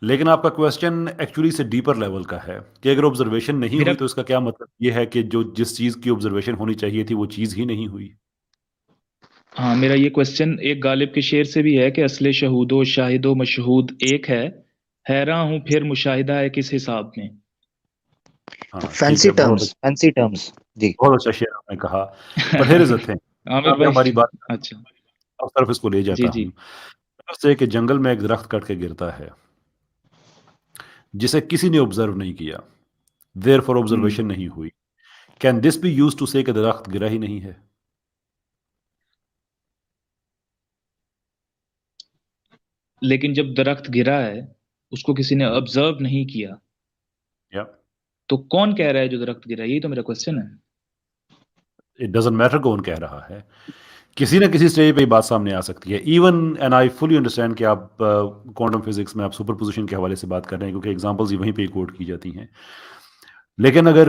لیکن آپ کا کویسچن ایکچولی سے ڈیپر لیول کا ہے کہ اگر آبزرویشن نہیں ہوئی تو اس کا کیا مطلب یہ ہے کہ جس چیز کی آبزرویشن ہونی چاہیے تھی وہ چیز ہی نہیں ہوئی. ہاں، میرا یہ کویسچن ایک غالب کے شعر سے بھی ہے کہ اصل شہود و شاہد و مشہود ایک ہے، حیراں ہوں پھر مشاہدہ ہے کس حساب میں. فینسی ٹرمز جی، بہت اچھا شعر آپ نے کہا. پر ہیر از اے تھنگ، ہماری بات اچھا طرف اس کو لے جاتا جی ہوں سے کہ جنگل میں ایک درخت کٹ کے گرتا ہے جسے کسی نے آبزرو نہیں کیا، دیر فار آبزرویشن نہیں ہوئی. Can this be use to say کہ درخت گرا ہی نہیں ہے؟ لیکن جب درخت گرا ہے اس کو کسی نے آبزرو نہیں کیا، تو کون کہہ رہا ہے جو درخت گرا؟ یہی تو میرا کویسچن ہے. اٹ ڈزنٹ میٹر کون کہہ رہا ہے، کسی نہ کسی اسٹیج پہ یہ بات سامنے آ سکتی ہے. Even and I fully understand کہ آپ کوانٹم فزکس میں آپ سپر پوزیشن کے حوالے سے بات کر رہے ہیں کیونکہ ایگزامپلز وہیں پہ کوٹ کی جاتی ہیں، لیکن اگر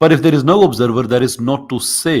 But if there is no observer, that is not to say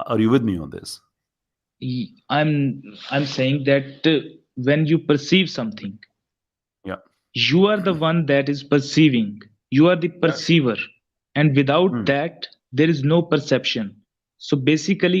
Are you with me on this? I'm saying that when you perceive something, Yeah. you are the one that is perceiving. You are the perceiver, and without that, there is no perception. So basically,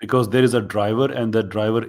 Because there is a driver and that driver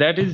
That is,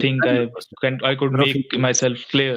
think I could make myself clear.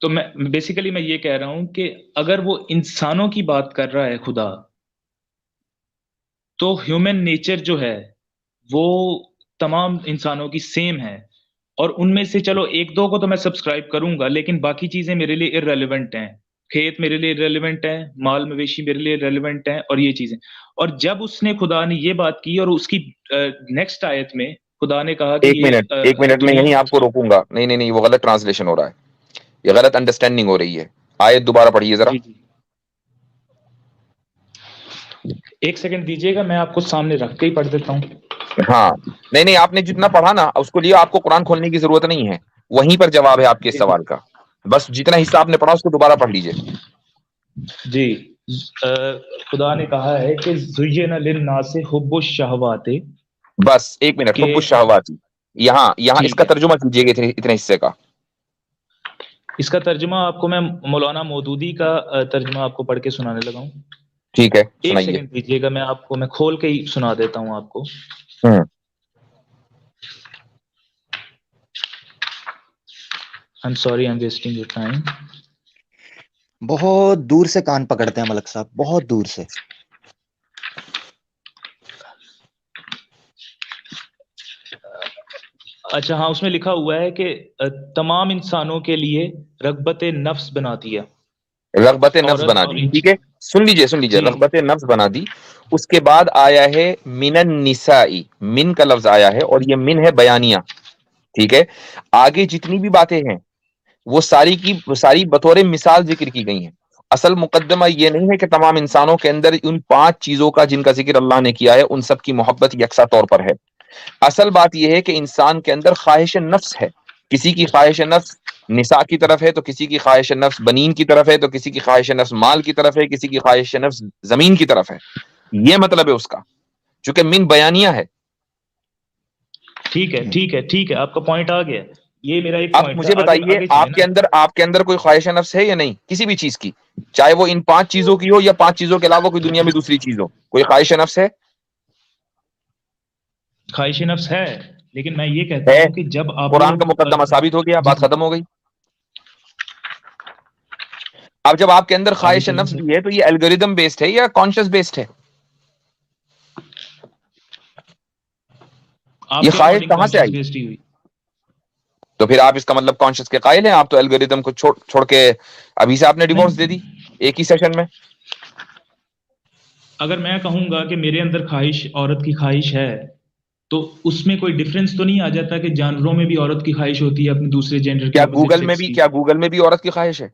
تو میں بیسیکلی میں یہ کہہ رہا ہوں کہ اگر وہ انسانوں کی بات کر رہا ہے خدا، تو ہیومن نیچر جو ہے وہ تمام انسانوں کی سیم ہے، اور ان میں سے چلو ایک دو کو تو میں سبسکرائب کروں گا، لیکن باقی چیزیں میرے لیے ارریلیونٹ ہیں. کھیت میرے لیے ریلیونٹ ہے، مال مویشی میرے لیے ریلیونٹ ہیں، اور یہ چیزیں. اور جب اس نے خدا نے یہ بات کی، اور اس کی نیکسٹ آیت میں خدا نے کہا کہ ایک منٹ میں یہیں آپ کو روکوں گا. نہیں وہ غلط ٹرانسلیشن ہو رہا ہے، یہ غلط انڈرسٹینڈنگ ہو رہی ہے. آیت دوبارہ پڑھیے ذرا. جی ایک سیکنڈ دیجیے گا، میں آپ کو سامنے رکھ کے ہی پڑھ دیتا ہوں. ہاں نہیں آپ نے جتنا پڑھا نا اس کو لیے آپ کو قرآن کھولنے کی ضرورت نہیں ہے، وہیں پر جواب ہے آپ کے سوال کا. بس جتنا حصہ آپ نے پڑھا اس کو دوبارہ پڑھ لیجئے. جی خدا نے کہا ہے کہ زین للناس حب الشہوات. بس ایک منٹ، حب الشہوات یہاں اس کا ترجمہ کیجیے گا اتنے حصے کا. اس کا ترجمہ آپ کو میں مولانا مودودی کا ترجمہ آپ کو پڑھ کے سنانے لگا ہوں. ٹھیک ہے ایک سیکنڈ دیجیے گا، میں کھول کے ہی سنا دیتا ہوں آپ کو. I'm sorry I'm wasting your time. بہت دور سے کان پکڑتے ہیں ملک صاحب، بہت دور سے. اچھا ہاں، اس میں لکھا ہوا ہے کہ تمام انسانوں کے لیے رغبت نفس بنا دیا. رغبت نفس بنا دی، ٹھیک ہے. سن لیجئے رغبت نفس بنا دی. اس کے بعد آیا ہے من النساء، من کا لفظ آیا ہے اور یہ من ہے بیانیہ، ٹھیک ہے. آگے جتنی بھی باتیں ہیں وہ ساری کی ساری بطور مثال ذکر کی گئی ہیں. اصل مقدمہ یہ نہیں ہے کہ تمام انسانوں کے اندر ان 5 چیزوں کا جن کا ذکر اللہ نے کیا ہے ان سب کی محبت یکساں طور پر ہے. اصل بات یہ ہے کہ انسان کے اندر خواہش نفس ہے. کسی کی خواہش نفس نساء کی طرف ہے، تو کسی کی خواہش نفس بنین کی طرف ہے، تو کسی کی خواہش نفس مال کی طرف ہے، کسی کی خواہش نفس زمین کی طرف ہے. یہ مطلب ہے اس کا، چونکہ من بیانیہ ہے. ٹھیک ہے آپ کا پوائنٹ آ گیا. یہ میرا ایک اب پوائنٹ مجھے بتائیے آپ کے اندر کوئی خواہش نفس ہے یا نہیں کسی بھی چیز کی، چاہے وہ ان 5 چیزوں کی ہو یا 5 چیزوں کے علاوہ کوئی دنیا میں دوسری چیز ہو، کوئی خواہش نفس ہے؟ خواہش نفس ہے، لیکن میں یہ کہتا ہوں کہ جب آپ قرآن کا مقدمہ ثابت ہو گیا، بات ختم ہو گئی. اب جب آپ کے اندر خواہش نفس بھی ہے تو یہ الگوریدم بیسڈ ہے یا کانشس بیسڈ ہے؟ یہ خواہش کہاں سے آئی؟ تو پھر آپ اس کا مطلب کانشس کے قائل ہیں. آپ تو الگوریدم کو چھوڑ کے ابھی سے آپ نے ڈیوورس دے دی ایک ہی سیشن میں. اگر میں کہوں گا کہ میرے اندر خواہش، عورت کی خواہش ہے، تو اس میں کوئی ڈفرنس تو نہیں آ جاتا کہ جانوروں میں بھی عورت کی خواہش ہوتی ہے اپنے دوسرے جینڈر کی؟ کیا گوگل میں بھی عورت کی خواہش ہے؟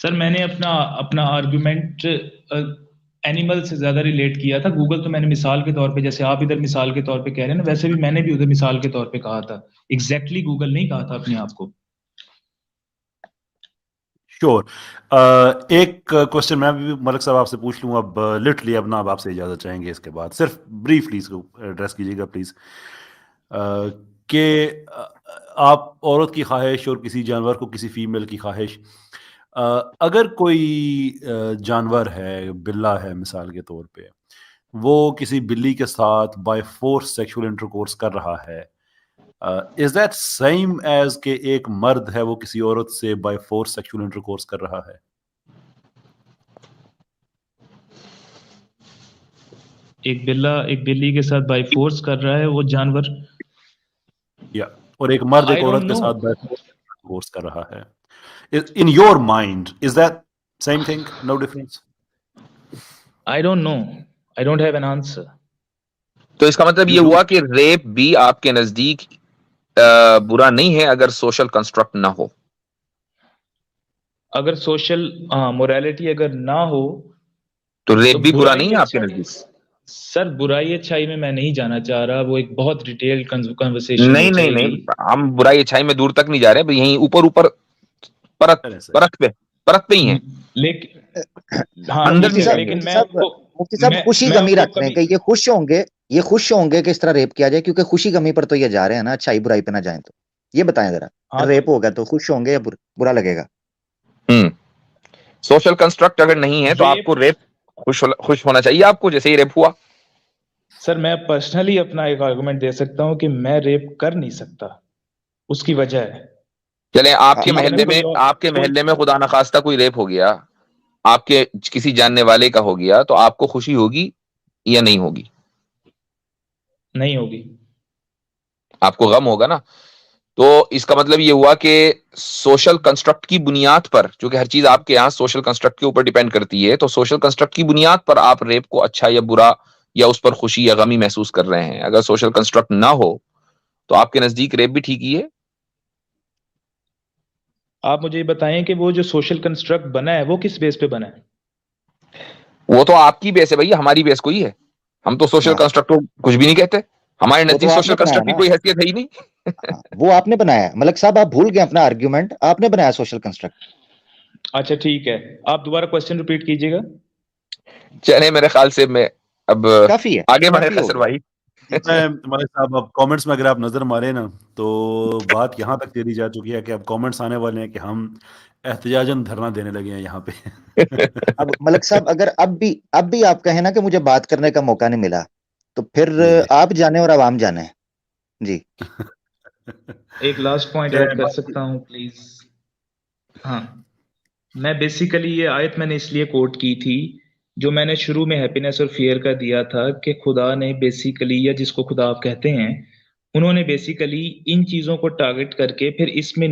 سر میں نے اپنا آرگومنٹ اینیمل سے زیادہ ریلیٹ کیا تھا. گوگل تو میں نے مثال کے طور پہ، جیسے آپ ادھر مثال کے طور پہ کہہ رہے ہیں نا، ویسے بھی میں نے بھی ادھر مثال کے طور پہ کہا تھا. ایگزیکٹلی گوگل نہیں کہا تھا اپنے آپ کو. شور. ایک کوشچن میں بھی ملک صاحب آپ سے پوچھ لوں اب لٹرلی، اب نا اب آپ سے اجازت چاہیں گے اس کے بعد، صرف بریفلی اس کو ایڈریس کیجیے گا پلیز. کہ آپ عورت کی خواہش اور کسی جانور کو کسی فیمیل کی خواہش، اگر کوئی جانور ہے، بلا ہے مثال کے طور پہ، وہ کسی بلی کے ساتھ بائی فورس سیکشول انٹرکورس کر رہا ہے، از دیٹ سیم ایز کہ ایک مرد ہے وہ کسی عورت سے بائی فورس سیکشول انٹرکورس کر رہا ہے؟ ایک بلی کے ساتھ بائی فورس کر رہا ہے وہ جانور، یا اور ایک مرد ایک عورت کے ساتھ بائی فورس انٹرکورس کر رہا ہے. In your mind, is that same thing? No difference? I don't know. I don't have an answer. تو اس کا مطلب یہ ہوا کہ ریپ بھی آپ کے نزدیک برا نہیں ہے اگر سوشل کنسٹرکٹ نہ ہو. اگر سوشل موریلٹی اگر نہ ہو تو ریپ بھی برا نہیں ہے آپ کے نزدیک؟ سر برائی اچھائی میں نہیں جانا چاہ رہا، وہ ایک بہت ڈیٹیل کنورسیشن. نہیں ہم برائی اچھائی میں دور تک نہیں جا رہے، یہیں اوپر پرت پہ ہی ہیں. لیکن مفتی صاحب خوشی غمی رکھتے ہیں کہ یہ خوش ہوں گے کہ اس طرح ریپ کیا جائے، کیونکہ خوشی غمی پر تو یہ جا رہے ہیں نا، اچھائی برائی پہ نہ جائیں. تو یہ بتائیں ذرا، ریپ ہوگا تو خوش ہوں گے یا برا لگے گا؟ سوشل کنسٹرکٹ اگر نہیں ہے تو آپ کو ریپ خوش ہونا چاہیے آپ کو، جیسے ہی ریپ ہوا. سر میں پرسنلی اپنا ایک آرگومنٹ دے سکتا ہوں کہ میں ریپ کر نہیں سکتا. اس کی وجہ ہے چلیں آپ کے ہمارے محلے میں خدا نخواستہ کوئی ریپ ہو گیا، آپ کے کسی جاننے والے کا ہو گیا، تو آپ کو خوشی ہوگی یا نہیں ہوگی؟ نہیں ہوگی. آپ کو غم ہوگا نا. تو اس کا مطلب یہ ہوا کہ سوشل کنسٹرکٹ کی بنیاد پر، جو کہ ہر چیز آپ کے یہاں سوشل کنسٹرکٹ کے اوپر ڈیپینڈ کرتی ہے، تو سوشل کنسٹرکٹ کی بنیاد پر آپ ریپ کو اچھا یا برا یا اس پر خوشی یا غمی محسوس کر رہے ہیں. اگر سوشل کنسٹرکٹ نہ ہو تو آپ کے نزدیک ریپ بھی ٹھیک ہی ہے. آپ مجھے یہ بتائیں کہ وہ جو سوشل کنسٹرکٹ بنا ہے وہ کس بیس پہ بنا ہے؟ وہ تو آپ کی بیس ہے بھائی، ہماری بیس کوئی ہے. ہم تو سوشل کنسٹرکٹ کو کچھ بھی نہیں کہتے، ہمارے نزدیک سوشل کنسٹرکٹ کی کوئی حیثیت ہے ہی نہیں. وہ آپ نے بنایا. ملک صاحب آپ بھول گئے اپنا آرگیومنٹ، آپ نے بنایا سوشل کنسٹرکٹ. اچھا ٹھیک ہے، آپ دوبارہ کوسچن ریپیٹ کیجیے گا. چلے میرے خیال سے میں اب کافی ہے، آگے بڑھے. کافی ہو خسر گیا. بھائی ملک صاحب اب کامنٹس میں اگر آپ نظر مارے نا تو بات یہاں تک تیری جا چکی ہے کہ اب کامنٹس آنے والے ہیں کہ ہم احتجاجاً دھرنا دینے لگے ہیں یہاں پہ. اب ملک صاحب اگر اب بھی آپ کہیں نا کہ مجھے بات کرنے کا موقع نہیں ملا تو پھر جی آپ جانے اور عوام جانے. جی ایک لاسٹ پوائنٹ ایڈ کر سکتا ہوں پلیز؟ ہاں، میں بیسیکلی یہ آیت میں نے اس لیے کوٹ کی تھی جو میں نے شروع میں ہیپینس اور فیئر کا دیا تھا کہ خدا نے بیسیکلی، یا جس کو خدا آپ کہتے ہیں، انہوں نے بیسیکلی ان چیزوں کو ٹارگٹ کر کے پھر اس میں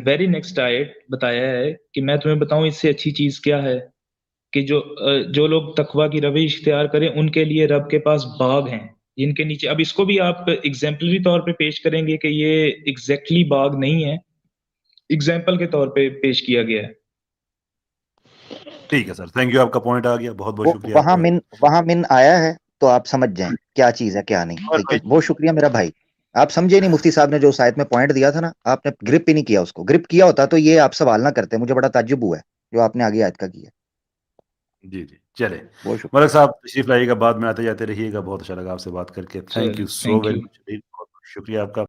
ویری نیکسٹ آیت بتایا ہے کہ میں تمہیں بتاؤں اس سے اچھی چیز کیا ہے، کہ جو لوگ تقوی کی روش اختیار کریں ان کے لیے رب کے پاس باغ ہیں جن کے نیچے. اب اس کو بھی آپ ایگزامپلری طور پہ پیش کریں گے کہ یہ ایگزیکٹلی باغ نہیں ہے، ایگزامپل کے طور پہ پیش کیا گیا ہے. ٹھیک ہے سر، تھینک یو، آپ کا پوائنٹ آ گیا، بہت بہت شکریہ. وہاں من آیا ہے تو آپ سمجھ جائیں کیا چیز ہے کیا نہیں. ٹھیک ہے، بہت شکریہ میرا بھائی. آپ سمجھے نہیں، مفتی صاحب نے جو سائد میں پوائنٹ دیا تھا نا، آپ نے گرپ ہی نہیں کیا اس کو. گرپ کیا ہوتا تو یہ آپ سوال نہ کرتے. مجھے بڑا تعجب ہوا ہے جو آپ نے آگے آیت کا کیا. جی چلے بہت شکریہ ملک صاحب، تشریف لائیے گا، بعد میں آتے جاتے رہیے گا. بہت اچھا لگا آپ سے بات کر کے. Thank you so thank very you. Much. بہت شکریہ آپ کا.